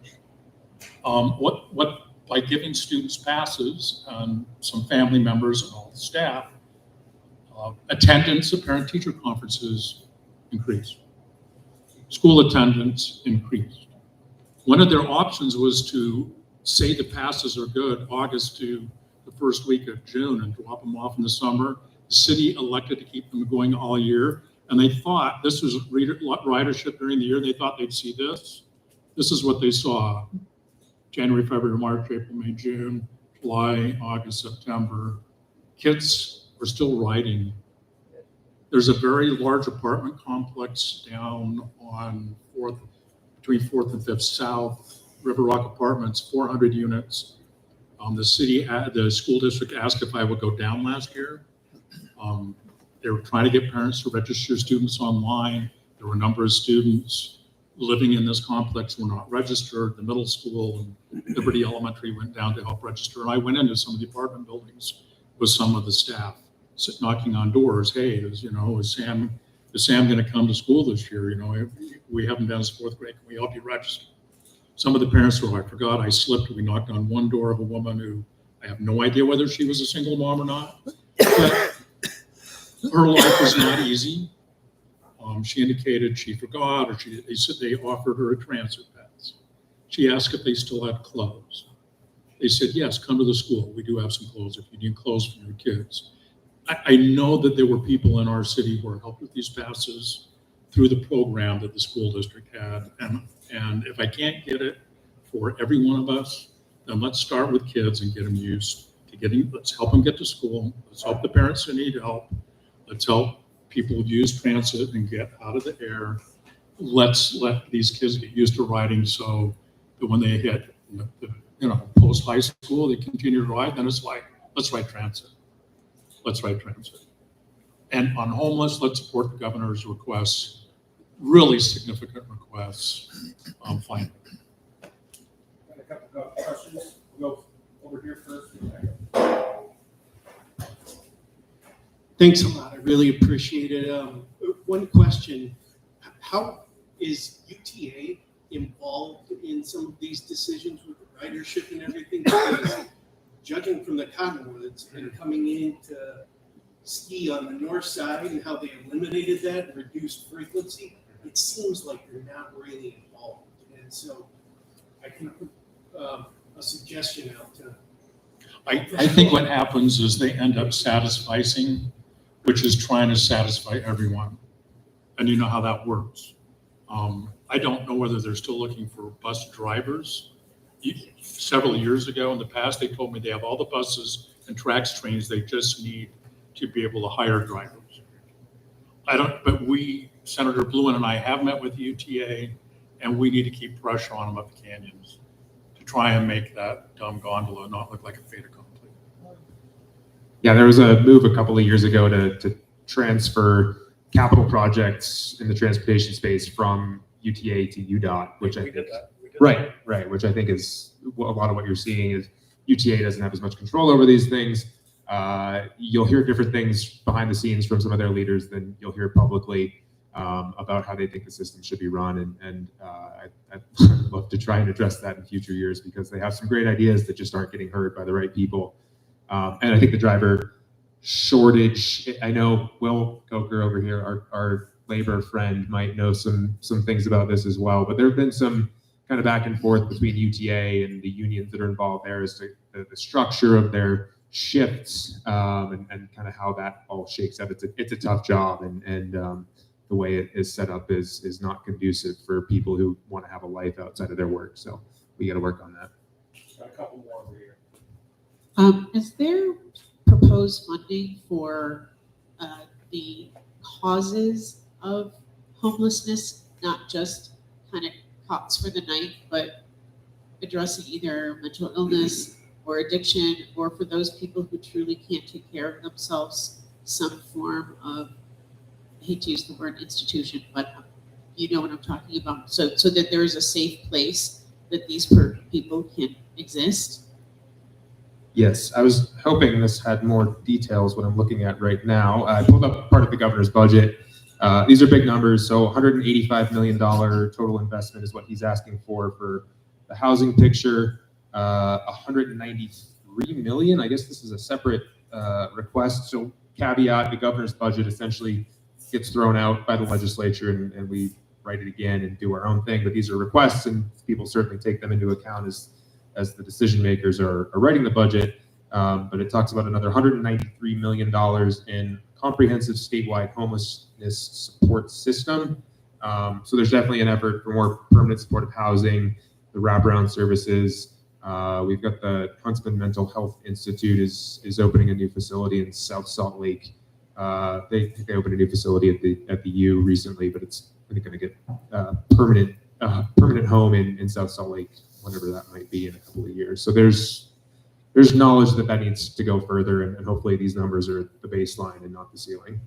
By giving students passes and some family members and all the staff, attendance at parent-teacher conferences increased. School attendance increased. One of their options was to say the passes are good August to the first week of June and drop them off in the summer. The city elected to keep them going all year. And they thought this was ridership during the year. They thought they'd see this. This is what they saw. January, February, March, April, May, June, July, August, September. Kids are still riding. There's a very large apartment complex down on between 4th and 5th South, River Rock Apartments, 400 units. The school district asked if I would go down last year. They were trying to get parents to register students online. There were a number of students living in this complex were not registered. The middle school and Liberty Elementary went down to help register. And I went into some of the apartment buildings with some of the staff, knocking on doors. Hey, is Sam going to come to school this year? We haven't done this 4th grade. Can we help you register? Some of the parents were, I forgot, I slipped. We knocked on one door of a woman who I have no idea whether she was a single mom or not. But her life was not easy. She indicated she forgot, or they said they offered her a transit pass. She asked if they still had clothes. They said, yes, come to the school. We do have some clothes if you need clothes for your kids. I know that there were people in our city who were helped with these passes through the program that the school district had. And if I can't get it for every one of us, then let's start with kids and get them used to let's help them get to school. Let's help the parents who need help. Let's help people use transit and get out of the air. Let's let these kids get used to riding so that when they hit post high school, they continue to ride. Then it's like, let's ride transit. Let's ride transit. And on homeless, let's support the governor's requests, really significant requests. Finally. Got a couple of questions. We'll go over here first. Thanks a lot. I really appreciate it. One question: how is UTA involved in some of these decisions with the ridership and everything? Because judging from the Cottonwoods and coming in to ski on the north side and how they eliminated that and reduced frequency, it seems like they're not really involved. And so I can put a suggestion out to. I think what happens is they end up satisficing, which is trying to satisfy everyone. And you know how that works. I don't know whether they're still looking for bus drivers. Several years ago in the past, they told me they have all the buses and tracks trains. They just need to be able to hire drivers. But Senator Bluen and I have met with UTA, and we need to keep pressure on them up the canyons to try and make that dumb gondola not look like a fait accompli. Yeah, there was a move a couple of years ago to transfer capital projects in the transportation space from UTA to UDOT, which I think, right, which I think is a lot of what you're seeing is UTA doesn't have as much control over these things. You'll hear different things behind the scenes from some of their leaders than you'll hear publicly about how they think the system should be run. And I'd love to try and address that in future years because they have some great ideas that just aren't getting heard by the right people. And I think the driver shortage, I know Will Coker over here, our labor friend, might know some things about this as well, but there have been some kind of back and forth between UTA and the unions that are involved there as to the structure of their shifts and kind of how that all shakes out. It's a tough job, and the way it is set up is not conducive for people who want to have a life outside of their work. So we got to work on that. Got a couple more over here. Is there proposed funding for the causes of homelessness, not just kind of cots for the night, but addressing either mental illness or addiction, or for those people who truly can't take care of themselves, some form of, I hate to use the word institution, but you know what I'm talking about. So that there is a safe place that these people can exist. Yes, I was hoping this had more details. What I'm looking at right now, I pulled up part of the governor's budget. These are big numbers. So $185 million total investment is what he's asking for the housing picture. 193 million. I guess this is a separate request. So caveat: the governor's budget essentially gets thrown out by the legislature, and we write it again and do our own thing. But these are requests, and people certainly take them into account as the decision makers are writing the budget. But it talks about another $193 million in comprehensive statewide homelessness support system. So there's definitely an effort for more permanent supportive housing, the wraparound services. We've got the Huntsman Mental Health Institute is opening a new facility in South Salt Lake. They opened a new facility at the U recently, but it's going to get permanent home in South Salt Lake, whenever that might be in a couple of years. So there's knowledge that needs to go further, and hopefully these numbers are the baseline and not the ceiling.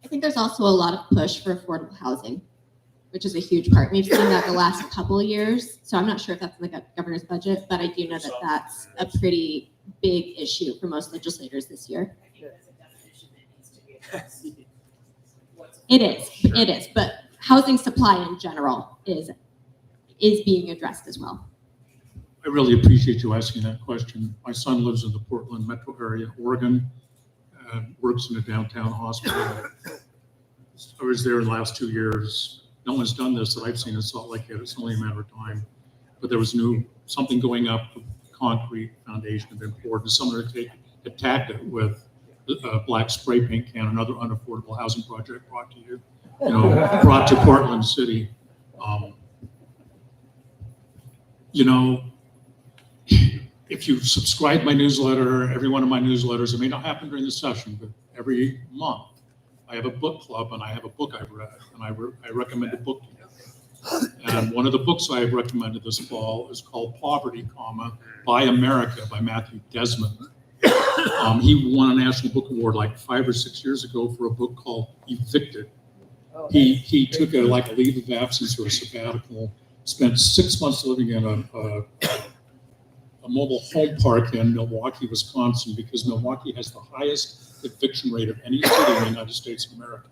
I think there's also a lot of push for affordable housing, which is a huge part. We've seen that the last couple of years. So I'm not sure if that's in the governor's budget, but I do know that that's a pretty big issue for most legislators this year. It is, but housing supply in general is being addressed as well. I really appreciate you asking that question. My son lives in the Portland metro area, Oregon, works in a downtown hospital. I was there the last 2 years. No one's done this that I've seen in Salt Lake yet. It's only a matter of time. But there was something going up, concrete foundation had been poured, and someone had tagged it with a black spray paint can, another unaffordable housing project brought to Portland City. If you subscribe my newsletter, every one of my newsletters, it may not happen during the session, but every month I have a book club, and I have a book I've read, and I recommend a book to you. And one of the books I have recommended this fall is called Poverty, by America by Matthew Desmond. He won a National Book Award like 5 or 6 years ago for a book called Evicted. He took a leave of absence or a sabbatical, spent 6 months living in a mobile home park in Milwaukee, Wisconsin, because Milwaukee has the highest eviction rate of any city in the United States of America.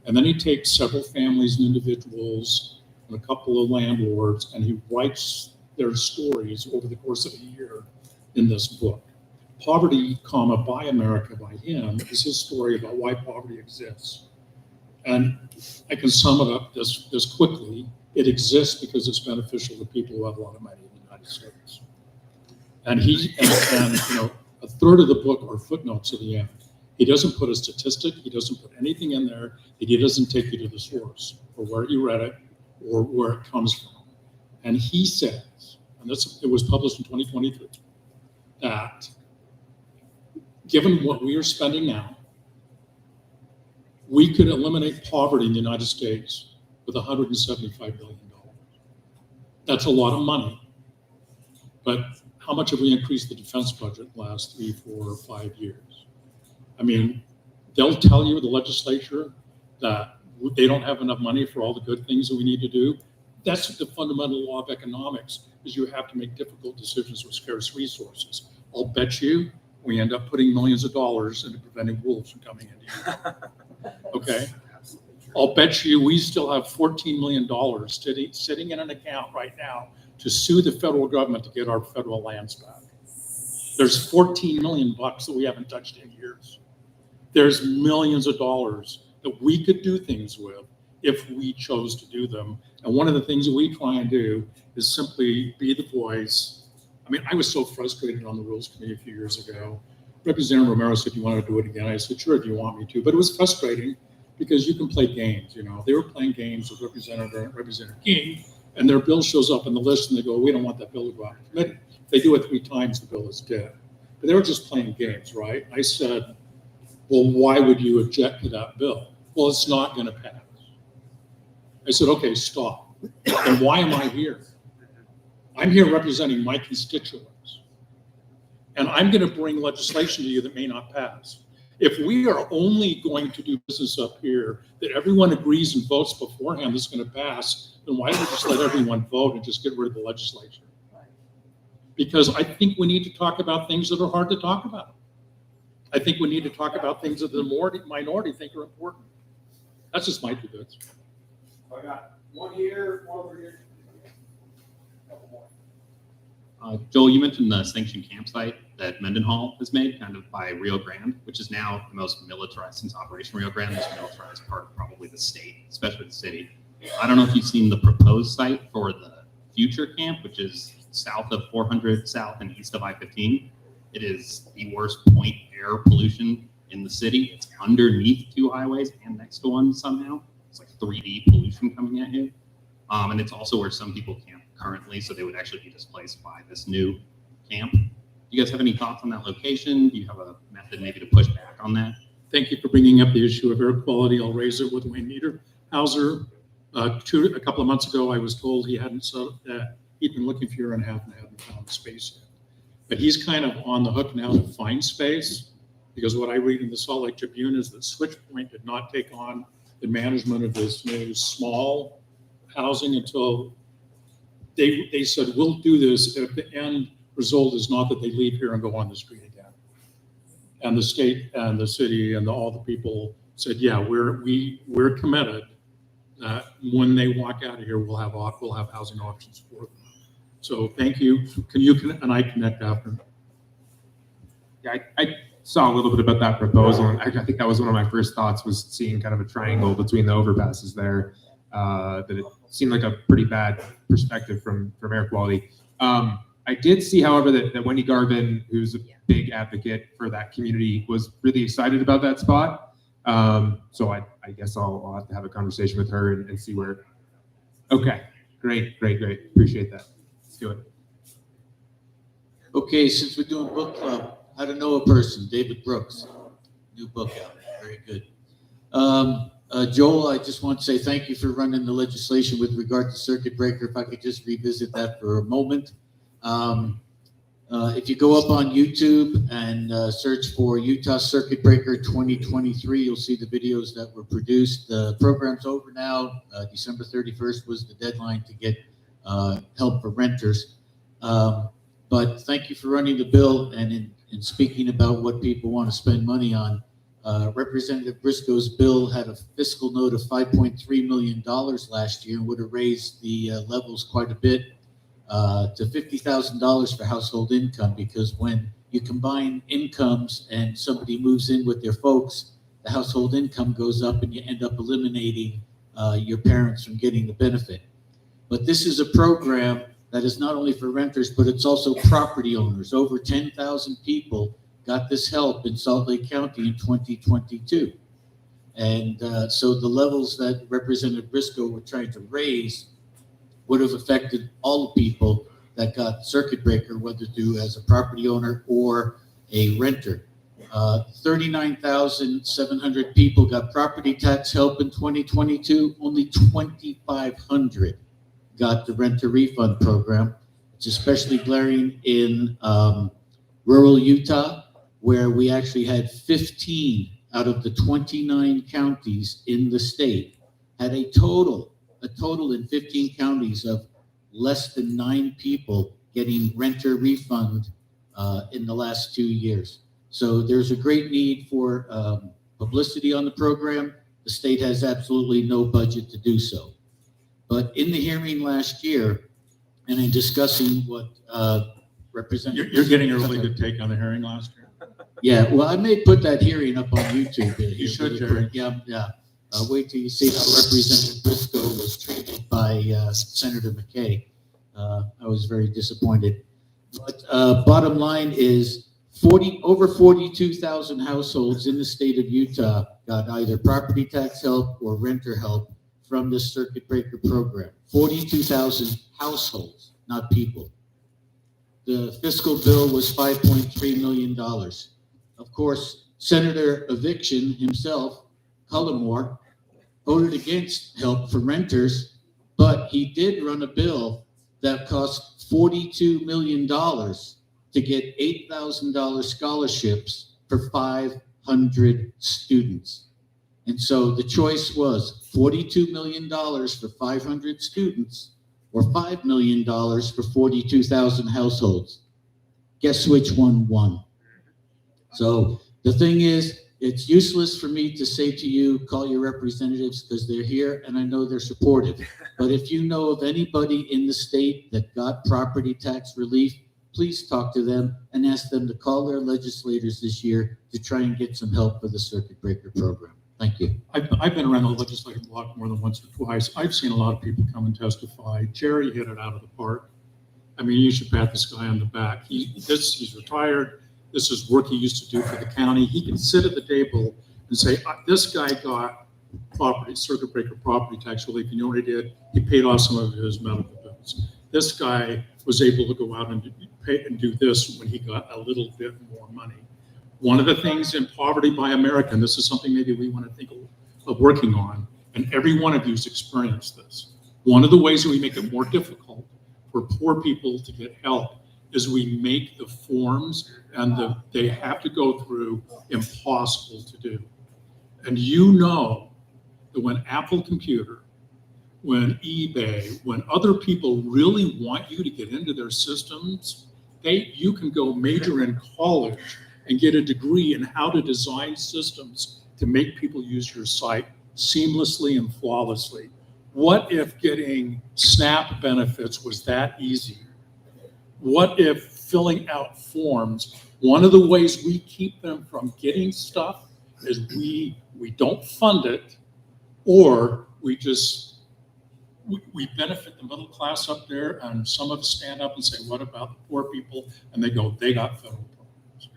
And then he takes several families and individuals and a couple of landlords, and he writes their stories over the course of a year in this book. Poverty, by America by him is his story about why poverty exists. And I can sum it up this quickly. It exists because it's beneficial to people who have a lot of money in the United States. And a third of the book are footnotes at the end. He doesn't put a statistic. He doesn't put anything in there. He doesn't take you to the source or where you read it or where it comes from. And he says, and it was published in 2023, that given what we are spending now, we could eliminate poverty in the United States with $175 billion. That's a lot of money. But how much have we increased the defense budget the last 3, 4, or 5 years? I mean, they'll tell you, the legislature, that they don't have enough money for all the good things that we need to do. That's the fundamental law of economics, is you have to make difficult decisions with scarce resources. I'll bet you we end up putting millions of dollars into preventing wolves from coming into you. Okay? I'll bet you we still have $14 million sitting in an account right now to sue the federal government to get our federal lands back. There's $14 million that we haven't touched in years. There's millions of dollars that we could do things with if we chose to do them. And one of the things that we try and do is simply be the voice. I mean, I was so frustrated on the Rules Committee a few years ago. Representative Romero said, you want to do it again? I said, sure, if you want me to. But it was frustrating because you can play games, you know. They were playing games with Representative King, and their bill shows up on the list, and they go, we don't want that bill to go out of committee. They do it 3 times, the bill is dead. But they were just playing games, right? I said, well, why would you object to that bill? Well, it's not going to pass. I said, okay, stop. And why am I here? I'm here representing my constituents. And I'm going to bring legislation to you that may not pass. If we are only going to do business up here that everyone agrees and votes beforehand that's going to pass, then why don't we just let everyone vote and just get rid of the legislature? Because I think we need to talk about things that are hard to talk about. I think we need to talk about things that the minority think are important. That's just my 2 bits. I got one here, one over here. Couple more. Joel, you mentioned the sanctioned campsite that Mendenhall has made kind of by Rio Grande, which is now the most militarized since Operation Rio Grande, the most militarized part of probably the state, especially the city. I don't know if you've seen the proposed site for the future camp, which is south of 400 south and east of I-15. It is the worst point air pollution in the city. It's underneath 2 highways and next to one somehow. It's like 3D pollution coming at you. And it's also where some people camp currently, so they would actually be displaced by this new camp. Do you guys have any thoughts on that location? Do you have a method maybe to push back on that? Thank you for bringing up the issue of air quality. I'll raise it with Wayne Niederhauser. A couple of months ago, I was told he'd been looking for a year and a half and hadn't found space yet. But he's kind of on the hook now to find space, because what I read in the Salt Lake Tribune is that Switchpoint did not take on the management of this new small housing until they said, we'll do this if the end result is not that they leave here and go on the street again. And the state and the city and all the people said, yeah, we're committed that when they walk out of here, we'll have housing options for them. So thank you. Can you and I connect after? Yeah, I saw a little bit about that proposal, and I think that was one of my first thoughts, was seeing kind of a triangle between the overpasses there. That it seemed like a pretty bad perspective from air quality. I did see, however, that Wendy Garvin, who's a big advocate for that community, was really excited about that spot. So I guess I'll have to have a conversation with her and see where. Okay, great. Appreciate that. Let's do it. Okay, since we're doing book club, How to Know a Person, David Brooks, new book out, very good. Joel, I just want to say thank you for running the legislation with regard to circuit breaker. If I could just revisit that for a moment. If you go up on YouTube and search for Utah Circuit Breaker 2023, you'll see the videos that were produced. The program's over now. December 31st was the deadline to get help for renters. But thank you for running the bill and in speaking about what people want to spend money on. Representative Briscoe's bill had a fiscal note of $5.3 million last year and would have raised the levels quite a bit to $50,000 for household income, because when you combine incomes and somebody moves in with their folks, the household income goes up and you end up eliminating your parents from getting the benefit. But this is a program that is not only for renters, but it's also property owners. Over 10,000 people got this help in Salt Lake County in 2022. And so the levels that Representative Briscoe were trying to raise would have affected all the people that got circuit breaker, whether due as a property owner or a renter. 39,700 people got property tax help in 2022. Only 2,500 got the renter refund program. It's especially glaring in rural Utah, where we actually had 15 out of the 29 counties in the state had a total in 15 counties of less than 9 people getting renter refund in the last 2 years. So there's a great need for publicity on the program. The state has absolutely no budget to do so. But in the hearing last year, and in discussing what Representative... You're getting a really good take on the hearing last year. Yeah, well, I may put that hearing up on YouTube. You should, Jerry. Yeah. Wait till you see how Representative Briscoe was treated by Senator McKay. I was very disappointed. But bottom line is over 42,000 households in the state of Utah got either property tax help or renter help from this circuit breaker program. 42,000 households, not people. The fiscal bill was $5.3 million. Of course, Senator Eviction himself, Cullimore, voted against help for renters, but he did run a bill that cost $42 million to get $8,000 scholarships for 500 students. And so the choice was $42 million for 500 students or $5 million for 42,000 households. Guess which one won? So the thing is, it's useless for me to say to you, call your representatives because they're here and I know they're supportive. But if you know of anybody in the state that got property tax relief, please talk to them and ask them to call their legislators this year to try and get some help for the circuit breaker program. Thank you. I've been around the legislative block more than once or twice. I've seen a lot of people come and testify. Jerry hit it out of the park. I mean, you should pat this guy on the back. He's retired. This is work he used to do for the county. He can sit at the table and say, this guy got circuit breaker property tax relief. You know what he did? He paid off some of his medical bills. This guy was able to go out and do this when he got a little bit more money. One of the things in Poverty by America, and this is something maybe we want to think of working on, and every one of you has experienced this. One of the ways that we make it more difficult for poor people to get help is we make the forms and they have to go through impossible to do. And you know that when Apple Computer, when eBay, when other people really want you to get into their systems, you can go major in college and get a degree in how to design systems to make people use your site seamlessly and flawlessly. What if getting SNAP benefits was that easy? What if filling out forms, one of the ways we keep them from getting stuff is we don't fund it, or we benefit the middle class up there, and some of us stand up and say, what about the poor people? And they go, they got federal programs.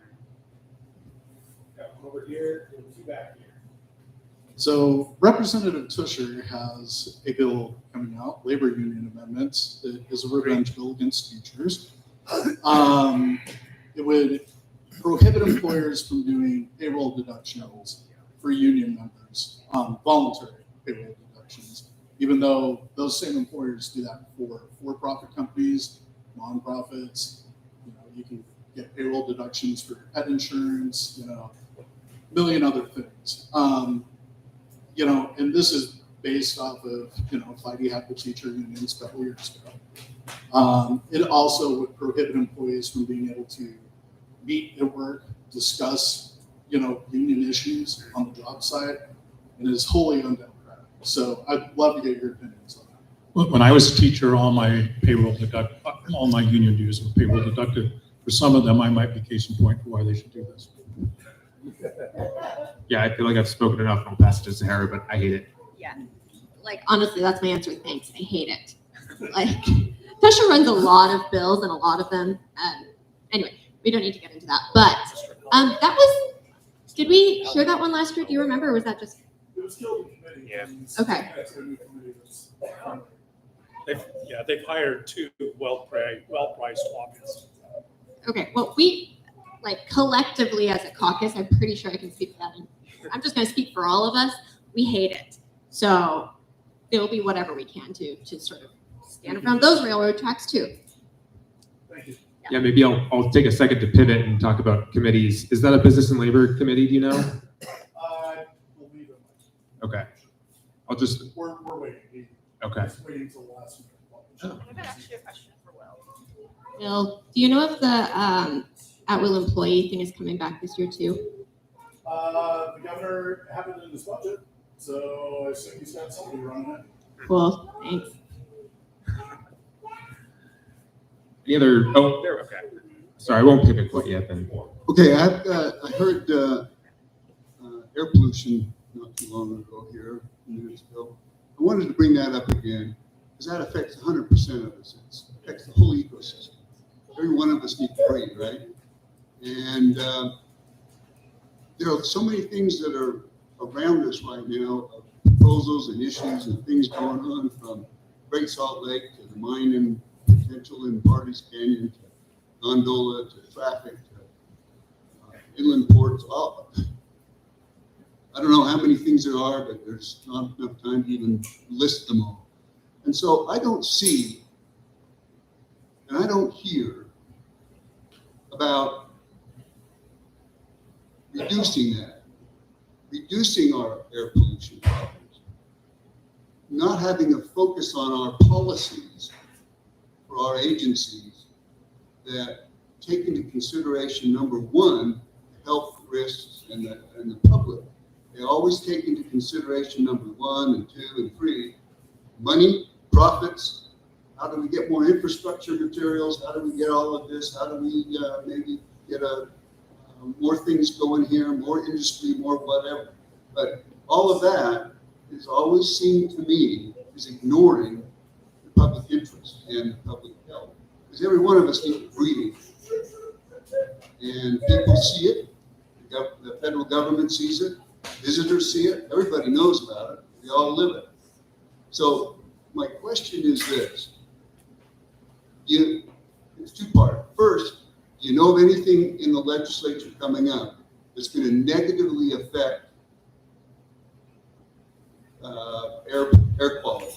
Got one over here and two back here. So Representative Tusher has a bill coming out, labor union amendments, that is a revenge bill against teachers. It would prohibit employers from doing payroll deductions for union members, voluntary payroll deductions, even though those same employers do that for for-profit companies, nonprofits. You can get payroll deductions for pet insurance, a million other things. And this is based off of, FIDE had the teacher unions a couple years ago. It also would prohibit employees from being able to meet at work, discuss, union issues on the job site, and is wholly undemocratic. So I'd love to get your opinions on that. When I was a teacher, all my union dues were payroll deducted. For some of them, I might be case in point for why they should do this. Yeah, I feel like I've spoken enough. I'll pass it to Sahara, but I hate it. Yeah, honestly, that's my answer. Thanks. I hate it. Tusher runs a lot of bills and a lot of them. Anyway, we don't need to get into that. But did we hear that one last year? Do you remember? Or was that just? It was killed in committee. Yeah. Okay. They've hired two well-priced lobbyists. Okay. Well, we collectively as a caucus, I'm pretty sure I can speak for that. I'm just going to speak for all of us. We hate it. So there will be whatever we can to sort of stand around those railroad tracks too. Thank you. Yeah, maybe I'll take a second to pivot and talk about committees. Is that a business and labor committee? Do you know? I believe it. Okay. We're waiting. Okay. Just waiting until the last minute. I've actually a question for Will. Will, do you know if the at-will employee thing is coming back this year too? The governor had it in his budget, so I assume he's got somebody running it. Cool, thanks. Any other? Oh, there. Okay. Sorry, I won't pivot quite yet then. Okay, I heard air pollution not too long ago here, minutes ago. I wanted to bring that up again, because that affects 100% of us. It affects the whole ecosystem. Every one of us needs to breathe, right? And there are so many things that are around us right now, proposals and issues and things going on, from Great Salt Lake to the mining potential in Barnes Canyon to gondola to traffic to inland ports. All, I don't know how many things there are, but there's not enough time to even list them all. And so I don't see and I don't hear about reducing that, reducing our air pollution problems, not having a focus on our policies for our agencies that take into consideration, number one, health risks and the public. They always take into consideration number 1 and 2 and 3, money, profits. How do we get more infrastructure materials? How do we get all of this? How do we maybe get more things going here, more industry, more whatever? But all of that is always seen to me as ignoring the public interest and public health. Because every one of us needs breathing. And people see it. The federal government sees it. Visitors see it. Everybody knows about it. We all live it. So my question is this. It's two-part. First, do you know of anything in the legislature coming up that's going to negatively affect air quality,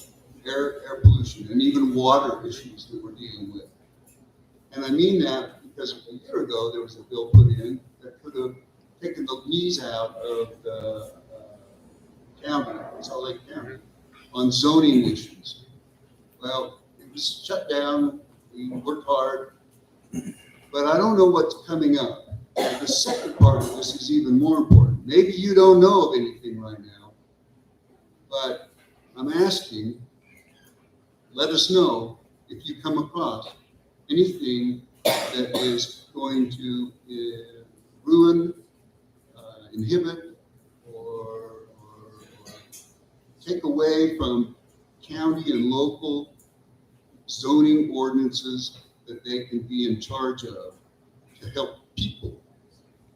air pollution, and even water issues that we're dealing with? And I mean that because a year ago there was a bill put in that could have taken the knees out of the county, Salt Lake County, on zoning issues. Well, it was shut down. We worked hard, but I don't know what's coming up. The second part of this is even more important. Maybe you don't know of anything right now, but I'm asking, let us know if you come across anything that is going to ruin, inhibit, or take away from county and local zoning ordinances that they can be in charge of to help people,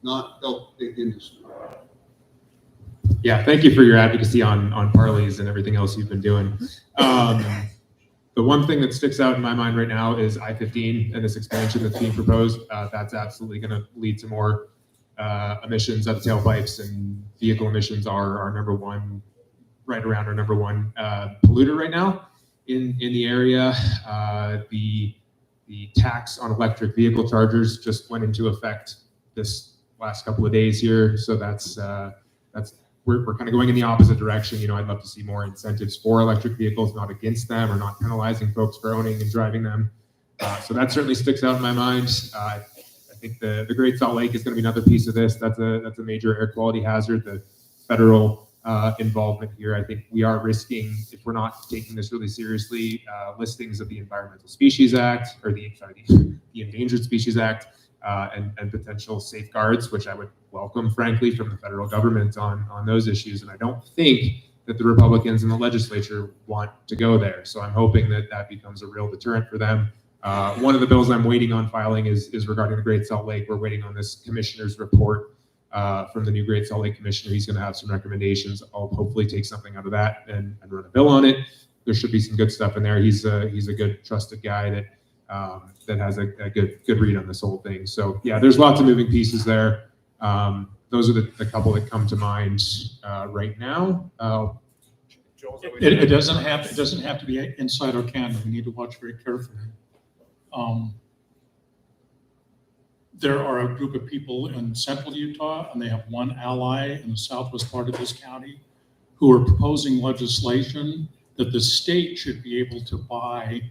not help big industry. Yeah, thank you for your advocacy on Parley's and everything else you've been doing. The one thing that sticks out in my mind right now is I-15 and this expansion that's being proposed. That's absolutely going to lead to more emissions out of tailpipes, and vehicle emissions are our number one, right around our number one polluter right now in the area. The tax on electric vehicle chargers just went into effect this last couple of days here, so that's we're kind of going in the opposite direction. You know, I'd love to see more incentives for electric vehicles, not against them, or not penalizing folks for owning and driving them. So that certainly sticks out in my mind. I think the Great Salt Lake is going to be another piece of this. That's a major air quality hazard. The federal involvement here, I think we are risking, if we're not taking this really seriously, listings of the Environmental Species Act, or the Endangered Species Act, and potential safeguards, which I would welcome, frankly, from the federal government on those issues. And I don't think that the Republicans in the legislature want to go there. So I'm hoping that that becomes a real deterrent for them. One of the bills I'm waiting on filing is regarding the Great Salt Lake. We're waiting on this commissioner's report from the new Great Salt Lake commissioner. He's going to have some recommendations. I'll hopefully take something out of that and run a bill on it. There should be some good stuff in there. He's a good, trusted guy that has a good read on this whole thing. So yeah, there's lots of moving pieces there. Those are the couple that come to mind right now. It doesn't have to be inside our county. We need to watch very carefully. There are a group of people in central Utah, and they have one ally in the southwest part of this county, who are proposing legislation that the state should be able to buy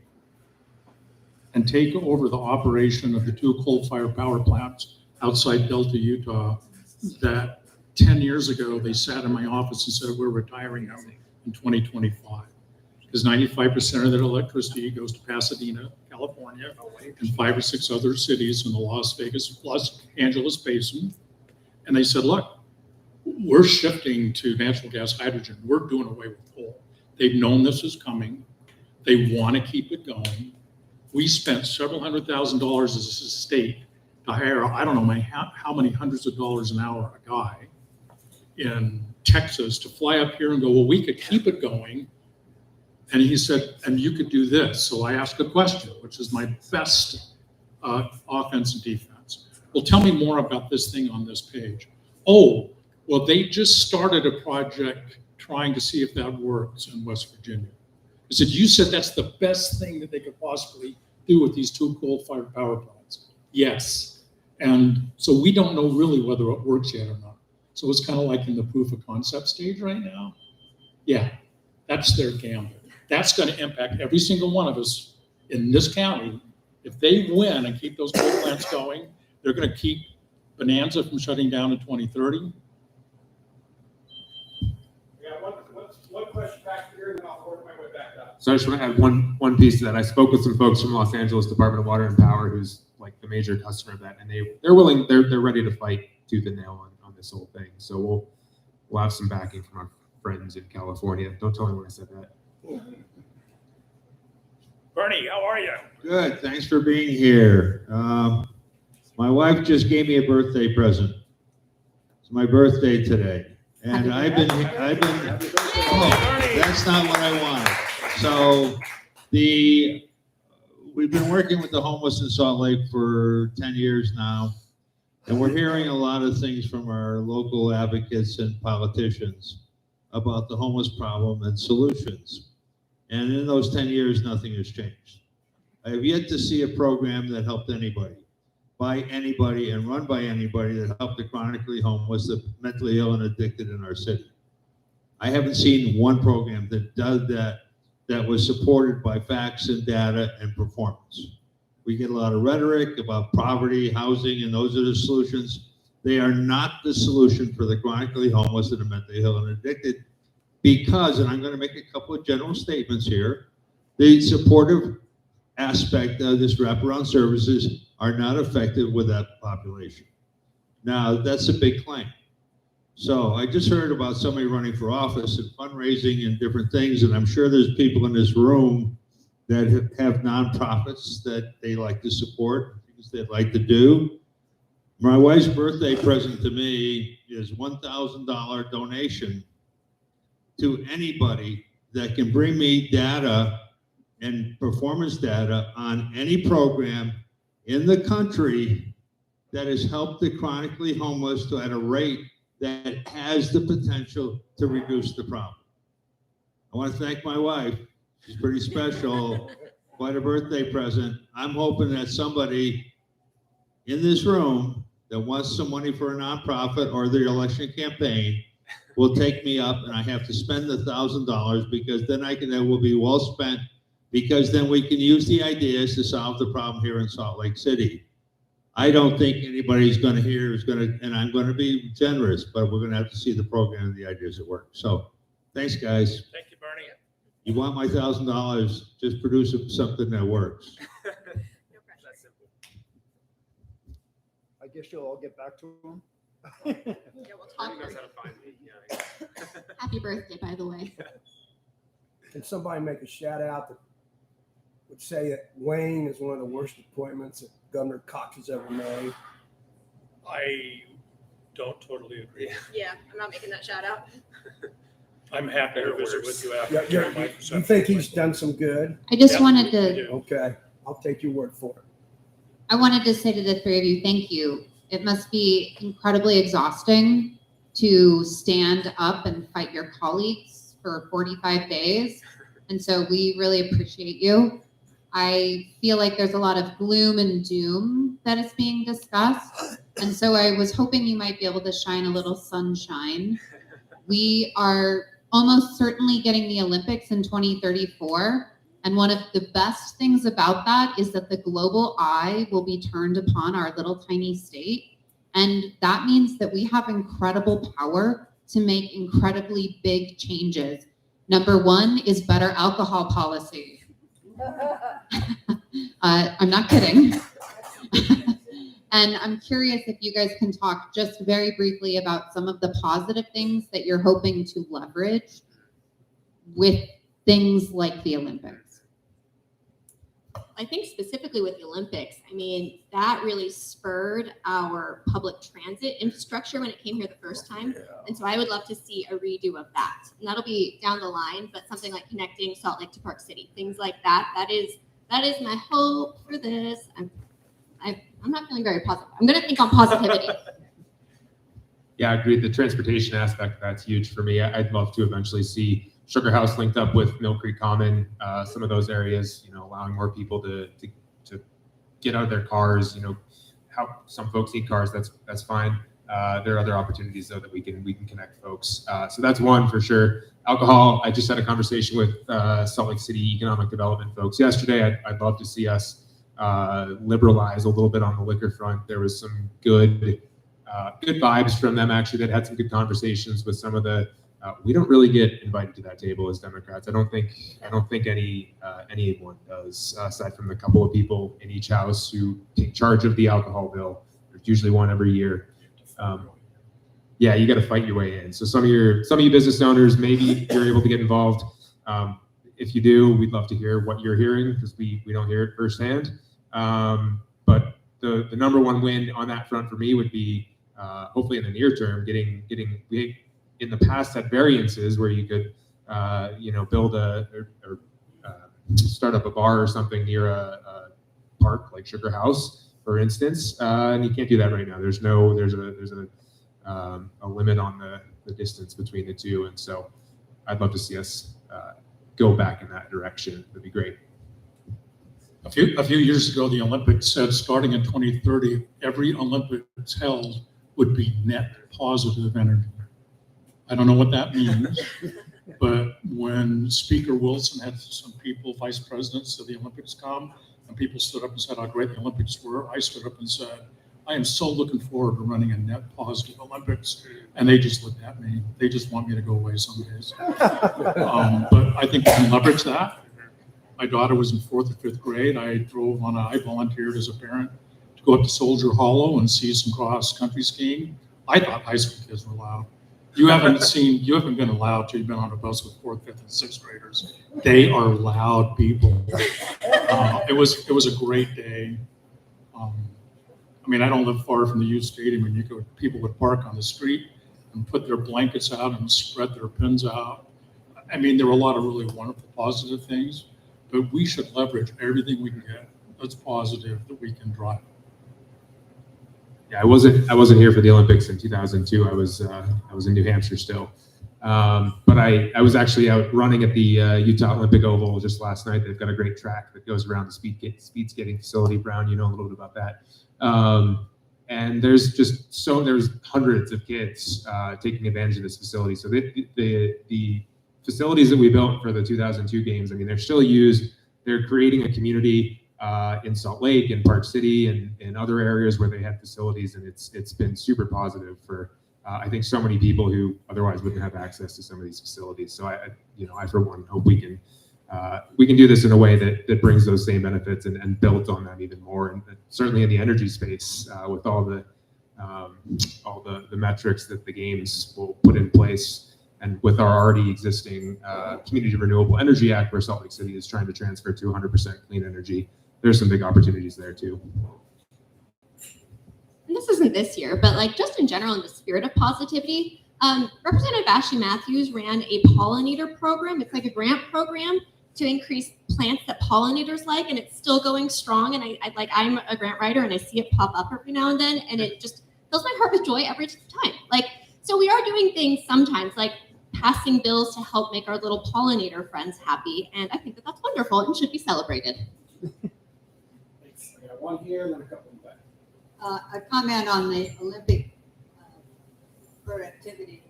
and take over the operation of the 2 coal-fired power plants outside Delta, Utah, that 10 years ago they sat in my office and said, we're retiring them in 2025. Because 95% of their electricity goes to Pasadena, California, and 5 or 6 other cities in the Los Angeles basin. And they said, look, we're shifting to natural gas, hydrogen. We're doing away with coal. They've known this is coming. They want to keep it going. We spent several $100,000 as a state to hire, I don't know how many hundreds of dollars an hour a guy in Texas to fly up here and go, well, we could keep it going. And he said, and you could do this. So I asked a question, which is my best offense and defense. Well, tell me more about this thing on this page. Oh, well, they just started a project trying to see if that works in West Virginia. I said, you said that's the best thing that they could possibly do with these two coal-fired power plants. Yes. And so we don't know really whether it works yet or not. So it's kind of like in the proof of concept stage right now. Yeah, that's their gamble. That's going to impact every single one of us in this county. If they win and keep those coal plants going, they're going to keep Bonanza from shutting down in 2030. Yeah, one question back here, and then I'll work my way back up. So I just want to add one piece to that. I spoke with some folks from Los Angeles Department of Water and Power, who's like the major customer of that, and they're ready to fight tooth and nail on this whole thing. So we'll have some backing from our friends in California. Don't tell anyone I said that. Bernie, how are you? Good, thanks for being here. My wife just gave me a birthday present. It's my birthday today. And I've been, oh, that's not what I wanted. So we've been working with the homeless in Salt Lake for 10 years now. And we're hearing a lot of things from our local advocates and politicians about the homeless problem and solutions. And in those 10 years, nothing has changed. I have yet to see a program that helped anybody, by anybody, and run by anybody that helped the chronically homeless, the mentally ill and addicted in our city. I haven't seen one program that does that was supported by facts and data and performance. We get a lot of rhetoric about poverty, housing, and those are the solutions. They are not the solution for the chronically homeless and the mentally ill and addicted because, and I'm going to make a couple of general statements here, the supportive aspect of this wraparound services are not effective with that population. Now, that's a big claim. So I just heard about somebody running for office and fundraising and different things, and I'm sure there's people in this room that have nonprofits that they like to support, things they'd like to do. My wife's birthday present to me is $1,000 donation to anybody that can bring me data and performance data on any program in the country that has helped the chronically homeless to at a rate that has the potential to reduce the problem. I want to thank my wife. She's pretty special. Quite a birthday present. I'm hoping that somebody in this room that wants some money for a nonprofit or their election campaign will take me up, and I have to spend $1,000 because then it will be well spent, because then we can use the ideas to solve the problem here in Salt Lake City. I don't think anybody's going to hear is going to, and I'm going to be generous, but we're going to have to see the program and the ideas that work. So thanks, guys. Thank you, Bernie. You want my $1,000, just produce something that works. That's simple. I guess you'll all get back to him. Yeah, we'll talk. Knows how to find me. Yeah. Happy birthday, by the way. Can somebody make a shout out that would say that Wayne is one of the worst appointments that Governor Cox has ever made? I don't totally agree. Yeah, I'm not making that shout out. I'm happy to visit with you after. You think he's done some good? I just wanted to, Okay, I'll take your word for it. I wanted to say to the three of you, thank you. It must be incredibly exhausting to stand up and fight your colleagues for 45 days. And so we really appreciate you. I feel like there's a lot of gloom and doom that is being discussed. And so I was hoping you might be able to shine a little sunshine. We are almost certainly getting the Olympics in 2034. And one of the best things about that is that the global eye will be turned upon our little tiny state. And that means that we have incredible power to make incredibly big changes. Number one is better alcohol policy. I'm not kidding. And I'm curious if you guys can talk just very briefly about some of the positive things that you're hoping to leverage with things like the Olympics. I think specifically with the Olympics, I mean, that really spurred our public transit infrastructure when it came here the first time. And so I would love to see a redo of that. And that'll be down the line, but something like connecting Salt Lake to Park City, things like that. That is my hope for this. I'm not feeling very positive. I'm going to think on positivity. Yeah, I agree. The transportation aspect, that's huge for me. I'd love to eventually see Sugar House linked up with Mill Creek Common, some of those areas, allowing more people to get out of their cars. How some folks need cars, that's fine. There are other opportunities though that we can connect folks. So that's one for sure. Alcohol, I just had a conversation with Salt Lake City Economic Development folks yesterday. I'd love to see us liberalize a little bit on the liquor front. There was some good vibes from them actually that had some good conversations with some of the. We don't really get invited to that table as Democrats. I don't think anyone does, aside from the couple of people in each house who take charge of the alcohol bill. There's usually one every year. Yeah, you got to fight your way in. So some of you business owners, maybe you're able to get involved. If you do, we'd love to hear what you're hearing because we don't hear it firsthand. But the number one win on that front for me would be hopefully in the near term, getting in the past had variances where you could, build or start up a bar or something near a park like Sugar House, for instance, and you can't do that right now. There's a limit on the distance between the two, and so I'd love to see us go back in that direction. That'd be great. A few years ago, the Olympics said starting in 2030, every Olympics held would be net positive energy. I don't know what that means, but when Speaker Wilson had some people, vice presidents of the Olympics come, and people stood up and said how great the Olympics were, I stood up and said, I am so looking forward to running a net positive Olympics. And they just looked at me. They just want me to go away some days. But I think we can leverage that. My daughter was in 4th or 5th grade. I volunteered as a parent to go up to Soldier Hollow and see some cross-country skiing. I thought high school kids were loud. You haven't been allowed to. You've been on a bus with 4th, 5th, and 6th graders. They are loud people. It was a great day. I don't live far from the youth stadium, and people would park on the street and put their blankets out and spread their pins out. There were a lot of really wonderful, positive things, but we should leverage everything we can get that's positive that we can drive. Yeah, I wasn't here for the Olympics in 2002. I was in New Hampshire still, but I was actually out running at the Utah Olympic Oval just last night. They've got a great track that goes around the speed skating facility. Brown, you know a little bit about that. And there's hundreds of kids taking advantage of this facility. So the facilities that we built for the 2002 games, they're still used. They're creating a community in Salt Lake and Park City and other areas where they have facilities, and it's been super positive for I think so many people who otherwise wouldn't have access to some of these facilities. So I for one hope we can do this in a way that brings those same benefits and builds on them even more, and certainly in the energy space with all the metrics that the games will put in place. And with our already existing Community Renewable Energy Act, where Salt Lake City is trying to transfer to 100% clean energy, there's some big opportunities there too. And this isn't this year, but just in general, in the spirit of positivity, Representative Ashley Matthews ran a pollinator program. It's like a grant program to increase plants that pollinators like, and it's still going strong. And I'm a grant writer, and I see it pop up every now and then, and it just fills my heart with joy every time. So we are doing things sometimes, like passing bills to help make our little pollinator friends happy, and I think that that's wonderful and should be celebrated. Thanks. I got one here and then a couple in the back. A comment on the Olympic productivity.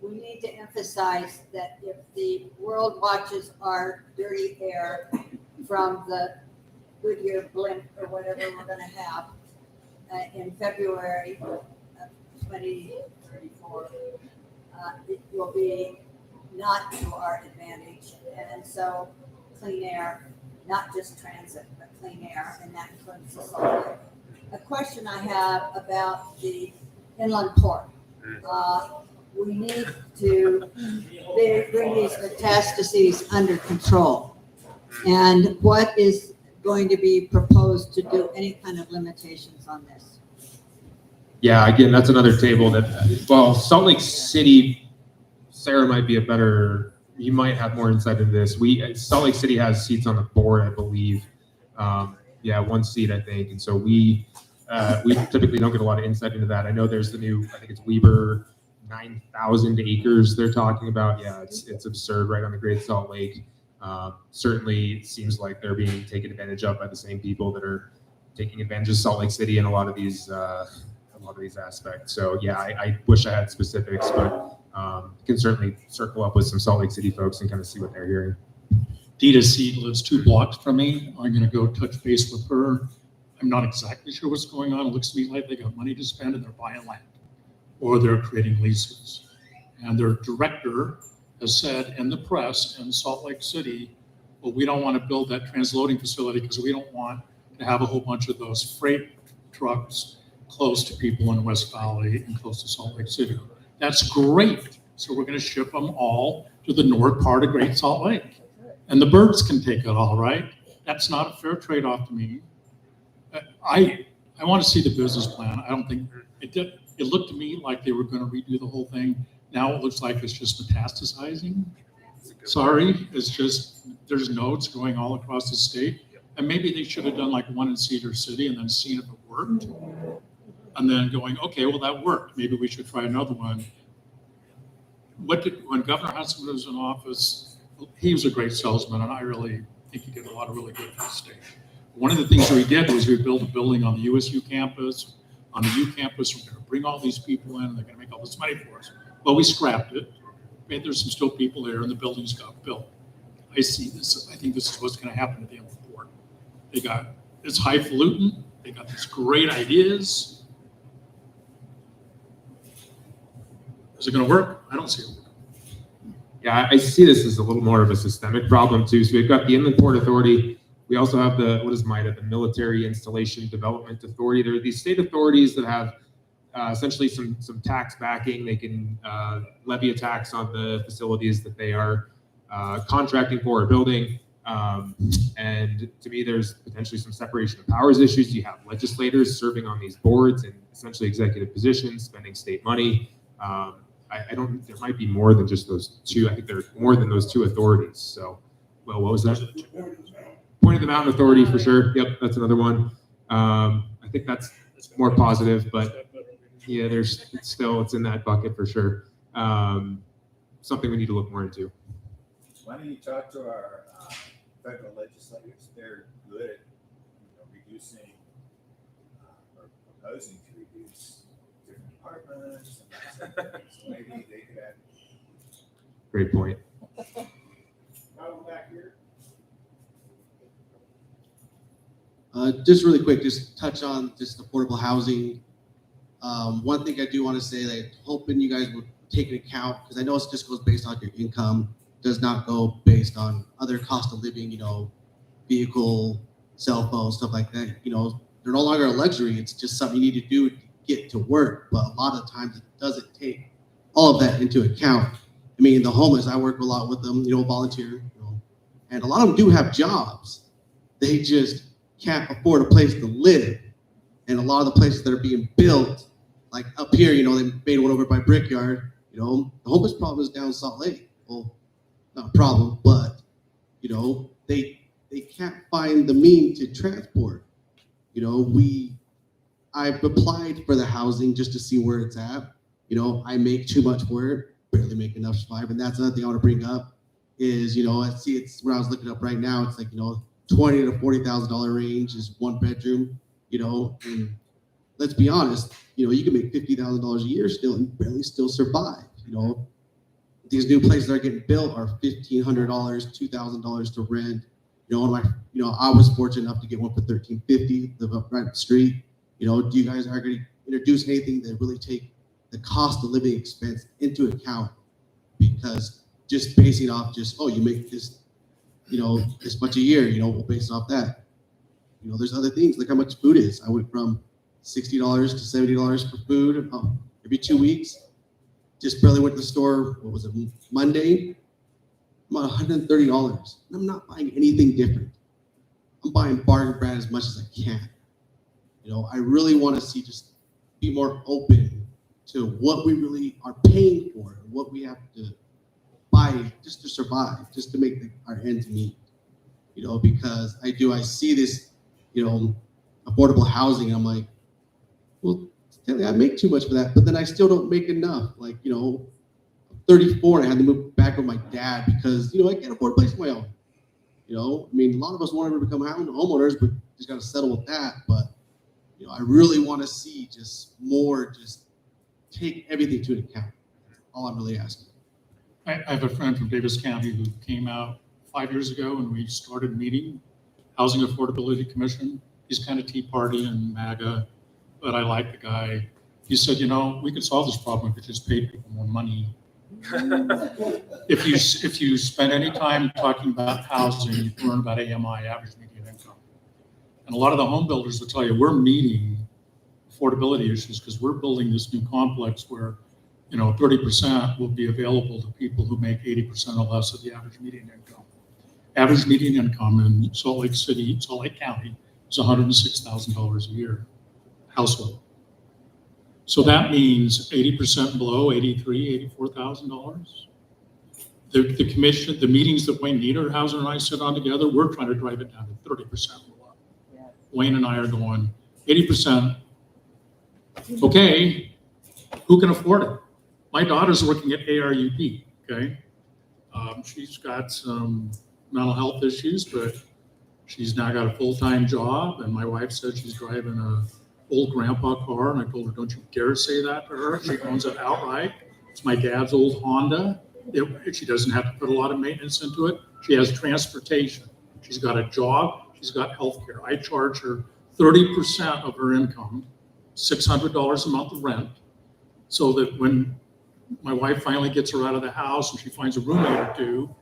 We need to emphasize that if the world watches our dirty air from the Goodyear blimp or whatever we're going to have in February of 2034, it will be not to our advantage. And so clean air, not just transit, but clean air, and that includes the Salt Lake. a question I have about the inland port. We need to bring these metastases under control. And what is going to be proposed to do any kind of limitations on this? Yeah, again, that's another table that, well, Salt Lake City, Sarah might be a better, you might have more insight into this. Salt Lake City has seats on the board, I believe. Yeah, one seat, I think. And so we typically don't get a lot of insight into that. I know there's the new, I think it's Weber, 9,000 acres they're talking about. Yeah, it's absurd right on the Great Salt Lake. Certainly it seems like they're being taken advantage of by the same people that are taking advantage of Salt Lake City in a lot of these aspects. So yeah, I wish I had specifics, but can certainly circle up with some Salt Lake City folks and kind of see what they're hearing. Dita Seed lives 2 blocks from me. I'm gonna go touch base with her. I'm not exactly sure what's going on. It looks to me like they got money to spend and they're buying land or they're creating leases. And their director has said in the press in Salt Lake City, well, we don't want to build that transloading facility because we don't want to have a whole bunch of those freight trucks close to people in West Valley and close to Salt Lake City. That's great. So we're going to ship them all to the north part of Great Salt Lake. And the birds can take it all, right? That's not a fair trade-off to me. I want to see the business plan. I don't think it did. It looked to me like they were going to redo the whole thing. Now it looks like it's just metastasizing. Sorry, it's just, there's nodes going all across the state. And maybe they should have done like one in Cedar City and then seen if it worked. And then going, okay, well, that worked. Maybe we should try another one. When Governor Hudson was in office, he was a great salesman, and I really think he did a lot of really good for the state. One of the things that we did was we built a building on the USU campus. On the U campus, we're going to bring all these people in, and they're going to make all this money for us. Well, we scrapped it. And there's some still people there, and the buildings got built. I see this. I think this is what's going to happen at the inland port. It's highfalutin. They got these great ideas. Is it going to work? I don't see it working. Yeah, I see this as a little more of a systemic problem too. So we've got the Inland Port Authority. We also have what is MITA, the Military Installation Development Authority. There are these state authorities that have essentially some tax backing. They can levy a tax on the facilities that they are contracting for or building. And to me, there's potentially some separation of powers issues. You have legislators serving on these boards in essentially executive positions, spending state money. There might be more than just those two. I think there are more than those two authorities. So, well, what was that? Point of the Mountain Authority for sure. Yep, that's another one. I think that's more positive, but yeah, it's in that bucket for sure. Something we need to look more into. Why don't you talk to our federal legislators? They're good at reducing or proposing to reduce different departments. So maybe they could add. Great point. Back here. Just really quick, just touch on just affordable housing. One thing I do want to say that hoping you guys would take into account, because I know it just goes based on your income, does not go based on other cost of living, vehicle, cell phone, stuff like that. They're no longer a luxury. It's just something you need to do to get to work. But a lot of times it doesn't take all of that into account. I mean, the homeless, I work a lot with them, volunteer, and a lot of them do have jobs. They just can't afford a place to live. And a lot of the places that are being built, like up here, they made one over by Brickyard, the homeless problem is down in Salt Lake. Well, not a problem, but, they can't find the means to transport. I've applied for the housing just to see where it's at. I make too much for it, barely make enough to survive. And that's another thing I want to bring up is, I see it's where I was looking up right now. It's like, $20,000 to $40,000 range is one bedroom, and let's be honest, you can make $50,000 a year still and barely still survive. These new places that are getting built are $1,500, $2,000 to rent. I was fortunate enough to get one for $1,350, live up right up the street. Do you guys are going to introduce anything that really take the cost of living expense into account? Because just basing off you make this, this much a year, we'll base it off that. There's other things like how much food is. I went from $60 to $70 for food every 2 weeks. Just barely went to the store, what was it, Monday? I'm at $130. And I'm not buying anything different. I'm buying bargain brand as much as I can. You know, I really want to see just be more open to what we really are paying for, what we have to buy just to survive, just to make our ends meet. You know, because I see this, you know, affordable housing. And I'm like, well, I make too much for that, but then I still don't make enough. Like, you know, I'm 34 and I had to move back with my dad because, you know, I can't afford a place of my own. You know, I mean, a lot of us want to become homeowners, but just got to settle with that. But, you know, I really want to see just more, just take everything to account. All I'm really asking. I have a friend from Davis County who came out 5 years ago and we started meeting Housing Affordability Commission. He's kind of Tea Party and MAGA, but I like the guy. He said, you know, we could solve this problem if we just paid people more money. If you spend any time talking about housing, you learn about AMI, average median income. And a lot of the home builders will tell you we're meeting affordability issues because we're building this new complex where, you know, 30% will be available to people who make 80% or less of the average median income. Average median income in Salt Lake County is $106,000 a year household. So that means 80% below, $83,000, $84,000. The commission, the meetings that Wayne Niederhauser and I sit on together, we're trying to drive it down to 30% below. Yeah. Wayne and I are going 80%. Okay, who can afford it? My daughter's working at ARUP, okay? She's got some mental health issues, but she's now got a full-time job, and my wife said she's driving a old grandpa car, and I told her, don't you dare say that to her. She owns it outright. It's my dad's old Honda. She doesn't have to put a lot of maintenance into it. She has transportation. She's got a job. She's got health care. I charge her 30% of her income, $600 a month of rent, so that when my wife finally gets her out of the house and she finds a roommate or two,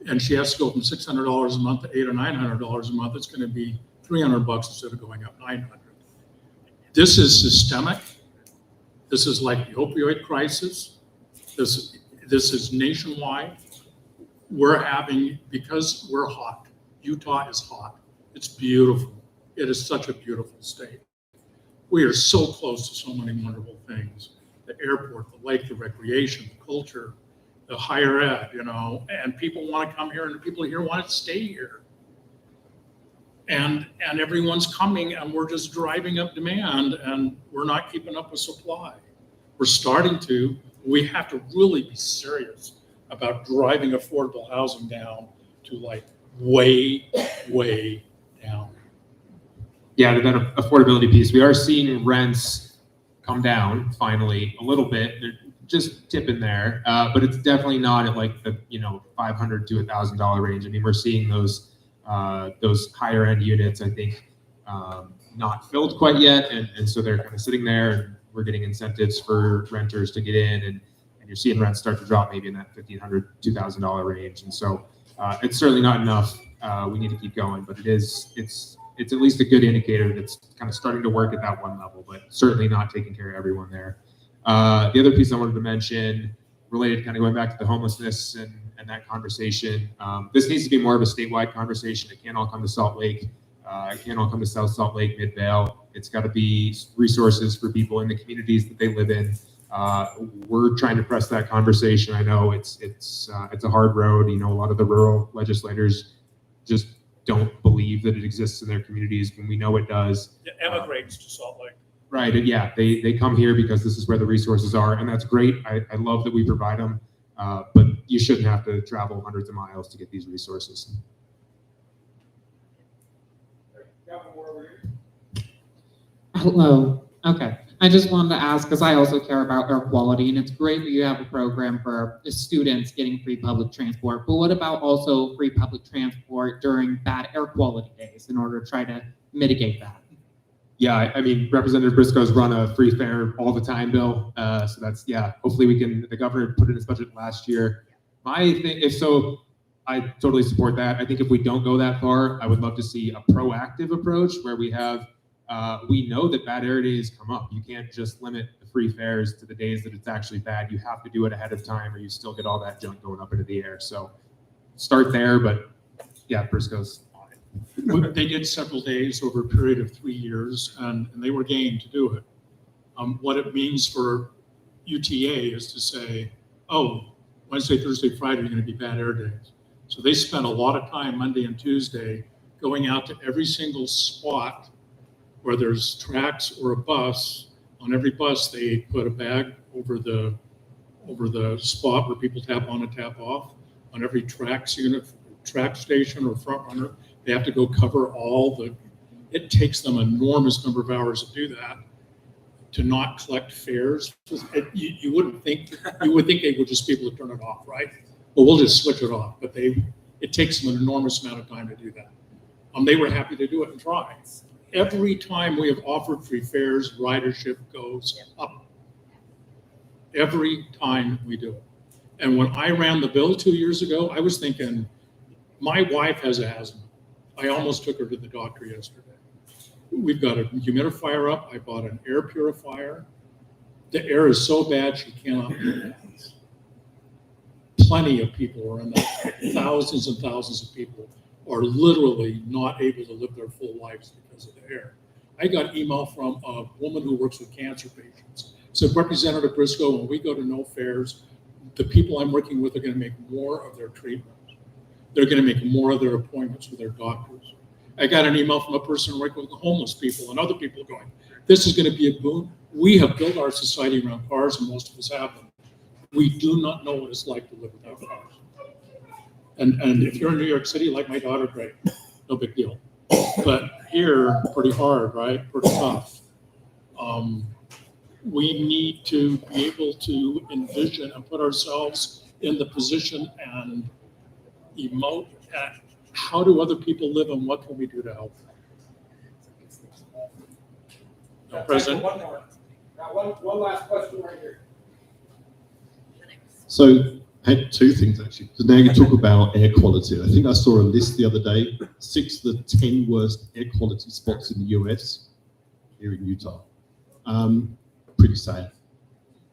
and she has to go from $600 a month to $800 or $900 a month, it's going to be $300 instead of going up $900. This is systemic. This is like the opioid crisis. This is nationwide. We're having, because we're hot, Utah is hot. It's beautiful. It is such a beautiful state. We are so close to so many wonderful things. The airport, the lake, the recreation, the culture, the higher ed, you know, and people want to come here and the people here want to stay here. And everyone's coming and we're just driving up demand and we're not keeping up with supply. We're starting to, we have to really be serious about driving affordable housing down to like way, way down. Yeah, to that affordability piece, we are seeing rents come down finally a little bit. They're just tipping there, but it's definitely not at like the, you know, $500 to $1,000 range. I mean, we're seeing those higher end units, I think, not filled quite yet, and so they're kind of sitting there, and we're getting incentives for renters to get in, and you're seeing rents start to drop maybe in that $1,500, $2,000 range, and so it's certainly not enough. We need to keep going, but it's at least a good indicator that's kind of starting to work at that one level, but certainly not taking care of everyone there. The other piece I wanted to mention, related, kind of going back to the homelessness and that conversation, this needs to be more of a statewide conversation. It can't all come to Salt Lake. It can't all come to South Salt Lake, Midvale. It's got to be resources for people in the communities that they live in. We're trying to press that conversation. I know it's a hard road. You know, a lot of the rural legislators just don't believe that it exists in their communities when we know it does. It emigrates to Salt Lake. Right, and yeah, they come here because this is where the resources are, and that's great. I love that we provide them, but you shouldn't have to travel hundreds of miles to get these resources. Hello. Okay. I just wanted to ask, because I also care about air quality, and it's great that you have a program for students getting free public transport, but what about also free public transport during bad air quality days in order to try to mitigate that? Yeah, I mean, Representative Briscoe's run a free fare all the time bill. So that's, yeah, hopefully we can, the governor put in his budget last year. My thing, if so, I totally support that. I think if we don't go that far, I would love to see a proactive approach where we have we know that bad air days come up. You can't just limit the free fares to the days that it's actually bad. You have to do it ahead of time, or you still get all that junk going up into the air. So start there, but yeah, Briscoe's on it. Well, they did several days over a period of 3 years, and they were game to do it. What it means for UTA is to say, oh, Wednesday, Thursday, Friday are going to be bad air days. So they spent a lot of time Monday and Tuesday going out to every single spot where there's tracks or a bus. On every bus, they put a bag over the spot where people tap on and tap off. On every track station or front runner, they have to go cover it takes them an enormous number of hours to do that, to not collect fares. You would think they would just be able to turn it off, right? Well, we'll just switch it off, but it takes them an enormous amount of time to do that. They were happy to do it and try. Every time we have offered free fares, ridership goes up. Every time we do it. And when I ran the bill 2 years ago, I was thinking, my wife has asthma. I almost took her to the doctor yesterday. We've got a humidifier up. I bought an air purifier. The air is so bad she cannot breathe. Plenty of people are in that. Thousands and thousands of people are literally not able to live their full lives because of the air. I got an email from a woman who works with cancer patients. Said, Representative Briscoe, when we go to no fares, the people I'm working with are going to make more of their treatments. They're going to make more of their appointments with their doctors. I got an email from a person working with the homeless people and other people going, this is going to be a boon. We have built our society around cars, and most of us have them. We do not know what it's like to live without cars. And if you're in New York City, like my daughter, great, no big deal. But here, pretty hard, right? Pretty tough. We need to be able to envision and put ourselves in the position and emote at how do other people live and what can we do to help them. President? One more. Now, one last question right here. So I had two things actually. So now you talk about air quality. I think I saw a list the other day, 6 of the 10 worst air quality spots in the US here in Utah. Pretty sad.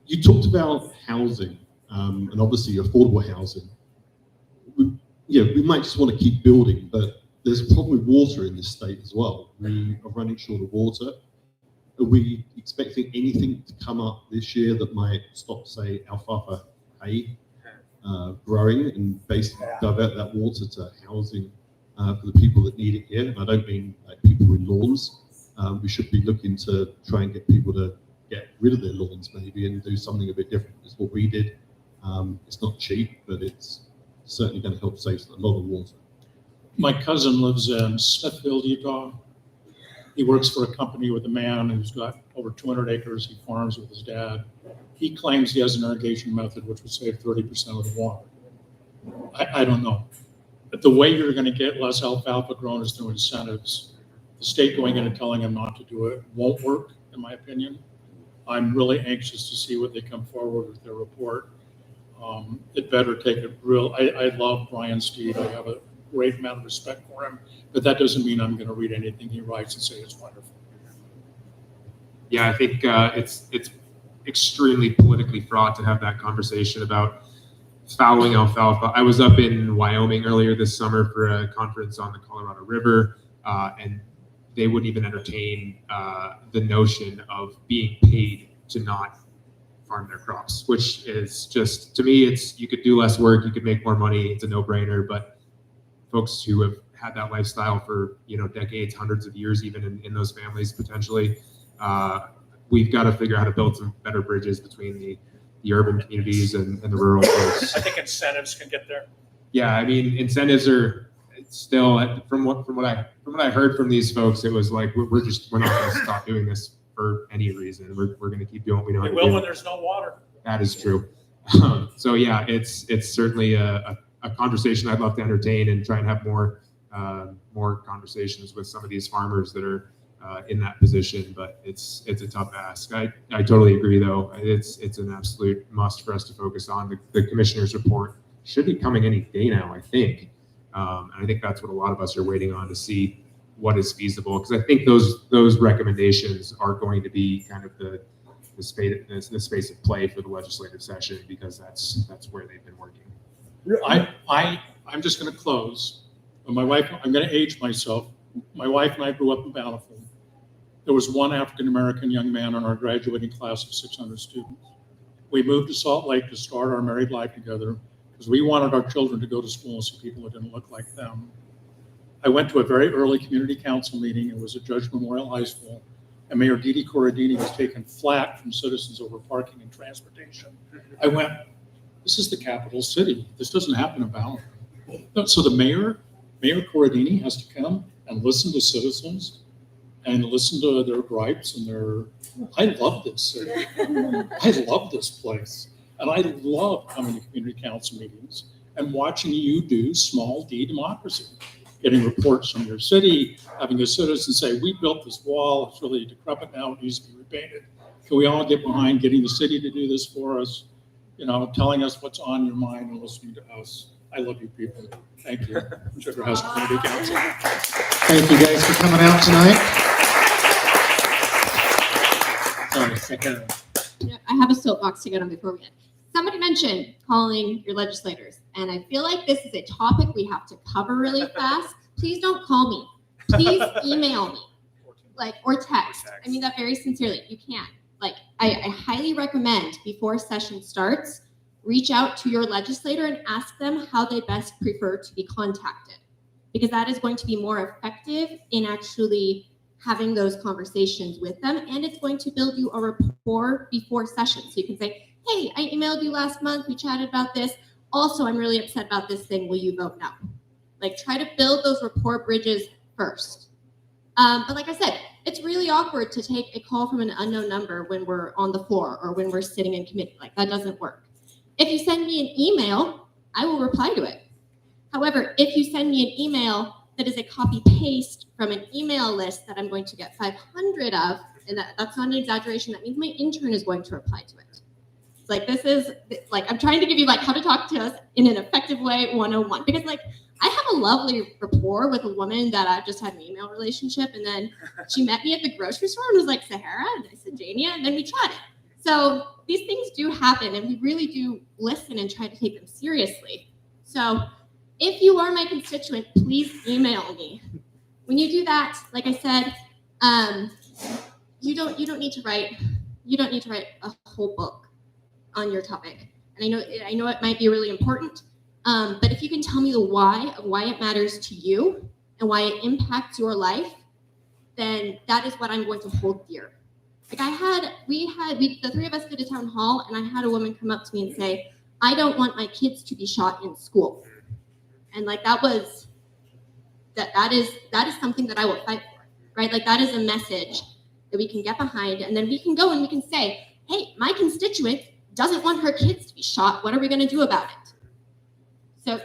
You talked about housing and obviously affordable housing. We might just want to keep building, but there's a problem with water in this state as well. We are running short of water. Are we expecting anything to come up this year that might stop, say, alfalfa hay growing and basically divert that water to housing for the people that need it here? And I don't mean like people with lawns. We should be looking to try and get people to get rid of their lawns maybe and do something a bit different. It's what we did. It's not cheap, but it's certainly going to help save a lot of water. My cousin lives in Smithfield, Utah. He works for a company with a man who's got over 200 acres. He farms with his dad. He claims he has an irrigation method which will save 30% of the water. I don't know. But the way you're going to get less alfalfa grown is through incentives. The state going in and telling him not to do it won't work, in my opinion. I'm really anxious to see what they come forward with their report. It better take it real. I love Brian Steed. I have a great amount of respect for him, but that doesn't mean I'm going to read anything he writes and say it's wonderful. Yeah, I think it's extremely politically fraught to have that conversation about fouling alfalfa. I was up in Wyoming earlier this summer for a conference on the Colorado River, and they wouldn't even entertain the notion of being paid to not farm their crops, which is just, to me, it's, you could do less work, you could make more money, it's a no-brainer. But folks who have had that lifestyle for decades, hundreds of years, even in those families potentially, we've got to figure out how to build some better bridges between the urban communities and the rural folks. I think incentives can get there. Yeah, I mean, incentives are still, from what I heard from these folks, it was like we're not going to stop doing this for any reason. We're going to keep doing what we know how to do. We will when there's no water. That is true. So yeah, it's certainly a conversation I'd love to entertain and try and have more conversations with some of these farmers that are in that position. But it's a tough ask. I totally agree, though. It's an absolute must for us to focus on. The commissioner's report should be coming any day now, I think. And I think that's what a lot of us are waiting on to see what is feasible, because I think those recommendations are going to be kind of the space of play for the legislative session, because that's where they've been working. I'm just going to close. My wife, I'm going to age myself. My wife and I grew up in Bountiful. There was one African-American young man in our graduating class of 600 students. We moved to Salt Lake to start our married life together because we wanted our children to go to school and see people who didn't look like them. I went to a very early community council meeting. It was at Judge Memorial High School, and Mayor Didi Corradini was taking flack from citizens over parking and transportation. I went, this is the capital city. This doesn't happen in Bountiful. So the Mayor Corradini has to come and listen to citizens and listen to their gripes and I love this city. I love this place. And I love coming to community council meetings and watching you do small d democracy, getting reports from your city, having a citizen say, we built this wall, it's really decrepit now, it needs to be repainted. Can we all get behind getting the city to do this for us? Telling us what's on your mind and listening to us. I love you people. Thank you. Sugar House Community Council. Thank you guys for coming out tonight. Sorry, I have a soapbox to get on before we end. Somebody mentioned calling your legislators, and I feel like this is a topic we have to cover really fast. Please don't call me. Please email me, or text. I mean that very sincerely. You can. I highly recommend before session starts, reach out to your legislator and ask them how they best prefer to be contacted, because that is going to be more effective in actually having those conversations with them, and it's going to build you a rapport before session. So you can say, hey, I emailed you last month, we chatted about this. Also, I'm really upset about this thing, will you vote no? Try to build those rapport bridges first. But like I said, it's really awkward to take a call from an unknown number when we're on the floor or when we're sitting in committee. That doesn't work. If you send me an email, I will reply to it. However, if you send me an email that is a copy paste from an email list that I'm going to get 500 of, and that's not an exaggeration, that means my intern is going to reply to it. This is I'm trying to give you how to talk to us in an effective way 101, because I have a lovely rapport with a woman that I've just had an email relationship, and then she met me at the grocery store and was like, Sahara, and I said, Jania, and then we chatted. So these things do happen, and we really do listen and try to take them seriously. So if you are my constituent, please email me. When you do that, like I said, you don't need to write a whole book on your topic. And I know it might be really important, but if you can tell me the why of why it matters to you and why it impacts your life, then that is what I'm going to hold dear. The three of us did a town hall, and I had a woman come up to me and say, I don't want my kids to be shot in school. And that is something that I will fight for, right? That is a message that we can get behind, and then we can go and we can say, hey, my constituent doesn't want her kids to be shot. What are we going to do about it? So,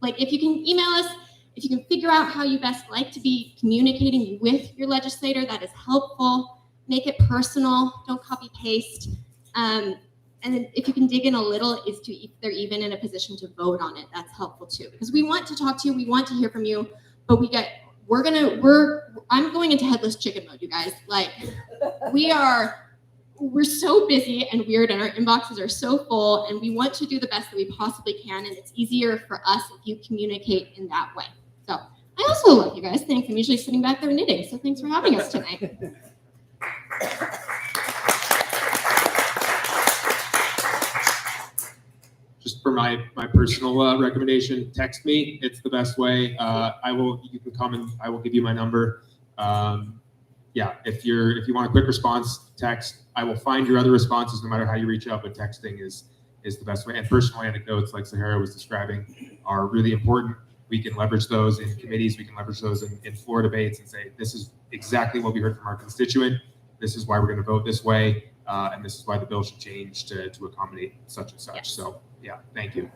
if you can email us, if you can figure out how you best like to be communicating with your legislator, that is helpful. Make it personal. Don't copy paste. And then if you can dig in a little is to if they're even in a position to vote on it, that's helpful too. Because we want to talk to you, we want to hear from you, but I'm going into headless chicken mode, you guys. We're so busy and weird, and our inboxes are so full, and we want to do the best that we possibly can, and it's easier for us if you communicate in that way. So I also love you guys. Thanks. I'm usually sitting back there knitting, so thanks for having us tonight. Just for my personal recommendation, text me. It's the best way. You can come and I will give you my number. If you want a quick response, text. I will find your other responses no matter how you reach out, but texting is the best way. And personal anecdotes, like Sahara was describing, are really important. We can leverage those in committees. We can leverage those in floor debates and say, this is exactly what we heard from our constituent. This is why we're going to vote this way. And this is why the bill should change to accommodate such and such. Yes. So, yeah, thank you.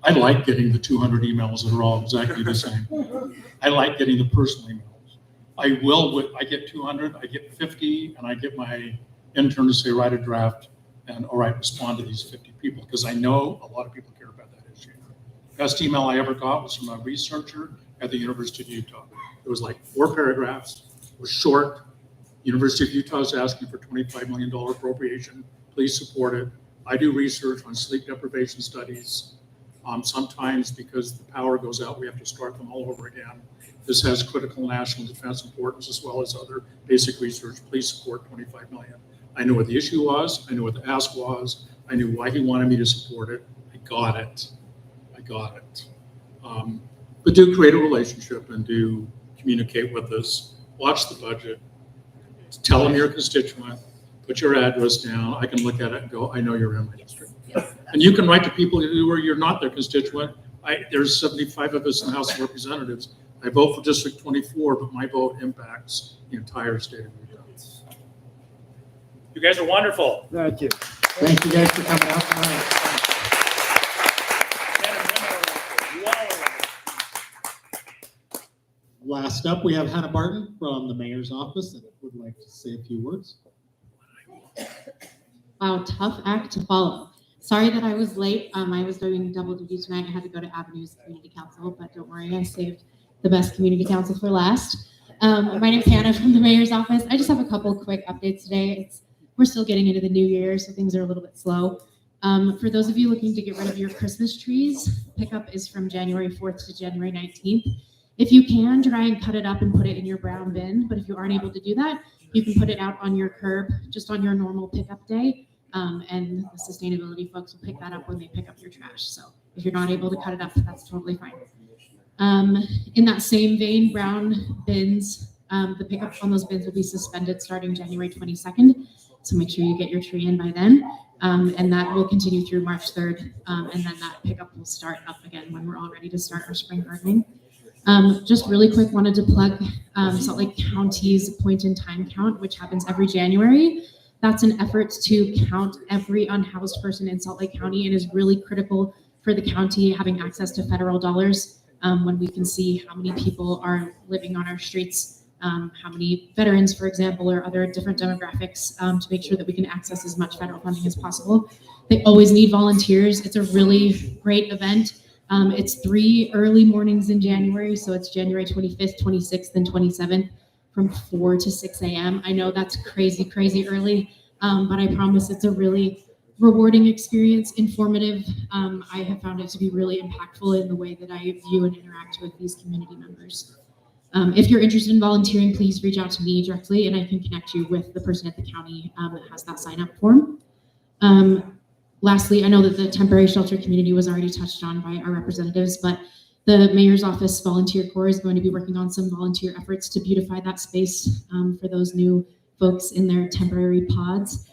I like getting the 200 emails that are all exactly the same. I like getting the personal emails. I get 200, I get 50, and I get my intern to say, write a draft, and all right, respond to these 50 people, because I know a lot of people care about that issue. Best email I ever got was from a researcher at the University of Utah. It was like 4 paragraphs. It was short. University of Utah is asking for $25 million appropriation. Please support it. I do research on sleep deprivation studies. Sometimes because the power goes out, we have to start them all over again. This has critical national defense importance as well as other basic research. Please support 25 million. I knew what the issue was. I knew what the ask was. I knew why he wanted me to support it. I got it. But do create a relationship and do communicate with us. Watch the budget. Tell them you're a constituent. Put your address down. I can look at it and go, I know you're in my district. And you can write to people who are you're not their constituent. There's 75 of us in the House of Representatives. I vote for District 24, but my vote impacts the entire state of Utah. You guys are wonderful. Thank you. Thank you guys for coming out tonight. Last up, we have Hannah Barton from the mayor's office that would like to say a few words. Wow, tough act to follow. Sorry that I was late. I was doing double duty tonight. I had to go to Avenues Community Council, but don't worry, I saved the best community council for last. My name's Hannah from the mayor's office. I just have a couple quick updates today. We're still getting into the new year, so things are a little bit slow. For those of you looking to get rid of your Christmas trees, pickup is from January 4th to January 19th. If you can, try and cut it up and put it in your brown bin, but if you aren't able to do that, you can put it out on your curb just on your normal pickup day, and the sustainability folks will pick that up when they pick up your trash. So if you're not able to cut it up, that's totally fine. In that same vein, brown bins, the pickup on those bins will be suspended starting January 22nd. So make sure you get your tree in by then. And that will continue through March 3rd. And then that pickup will start up again when we're all ready to start our spring gardening. Just really quick, wanted to plug Salt Lake County's point in time count, which happens every January. That's an effort to count every unhoused person in Salt Lake County and is really critical for the county having access to federal dollars when we can see how many people are living on our streets, how many veterans, for example, or other different demographics to make sure that we can access as much federal funding as possible. They always need volunteers. It's a really great event. It's 3 early mornings in January, so it's January 25th, 26th, and 27th from 4 to 6 a.m. I know that's crazy, crazy early, but I promise it's a really rewarding experience, informative. I have found it to be really impactful in the way that I view and interact with these community members. If you're interested in volunteering, please reach out to me directly, and I can connect you with the person at the county that has that sign-up form. Lastly, I know that the temporary shelter community was already touched on by our representatives, but the mayor's office volunteer corps is going to be working on some volunteer efforts to beautify that space for those new folks in their temporary pods,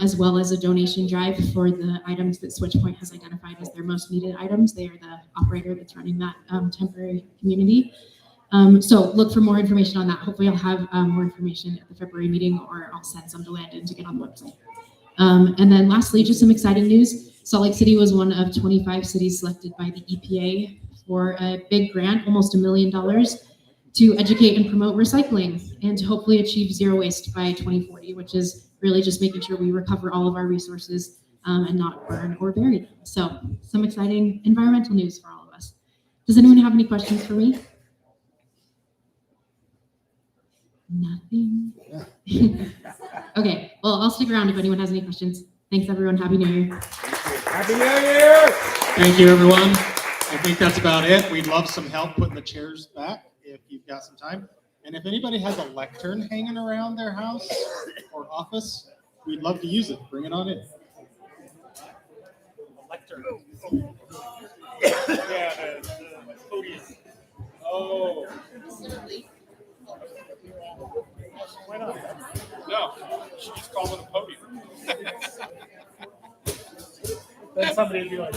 as well as a donation drive for the items that SwitchPoint has identified as their most needed items. They are the operator that's running that temporary community. So look for more information on that. Hopefully I'll have more information at the February meeting, or I'll send some to Landon to get on the website. And then lastly, just some exciting news. Salt Lake City was one of 25 cities selected by the EPA for a big grant, almost $1 million, to educate and promote recycling and to hopefully achieve zero waste by 2040, which is really just making sure we recover all of our resources and not burn or bury them. So some exciting environmental news for all of us. Does anyone have any questions for me? Nothing. Okay, well, I'll stick around if anyone has any questions. Thanks, everyone. Happy New Year. Happy New Year! Thank you, everyone. I think that's about it. We'd love some help putting the chairs back if you've got some time. And if anybody has a lectern hanging around their house or office, we'd love to use it. Bring it on in. Lectern. Yeah, the podium. Oh. Why not? No, she's calling the podium. Then somebody would be like,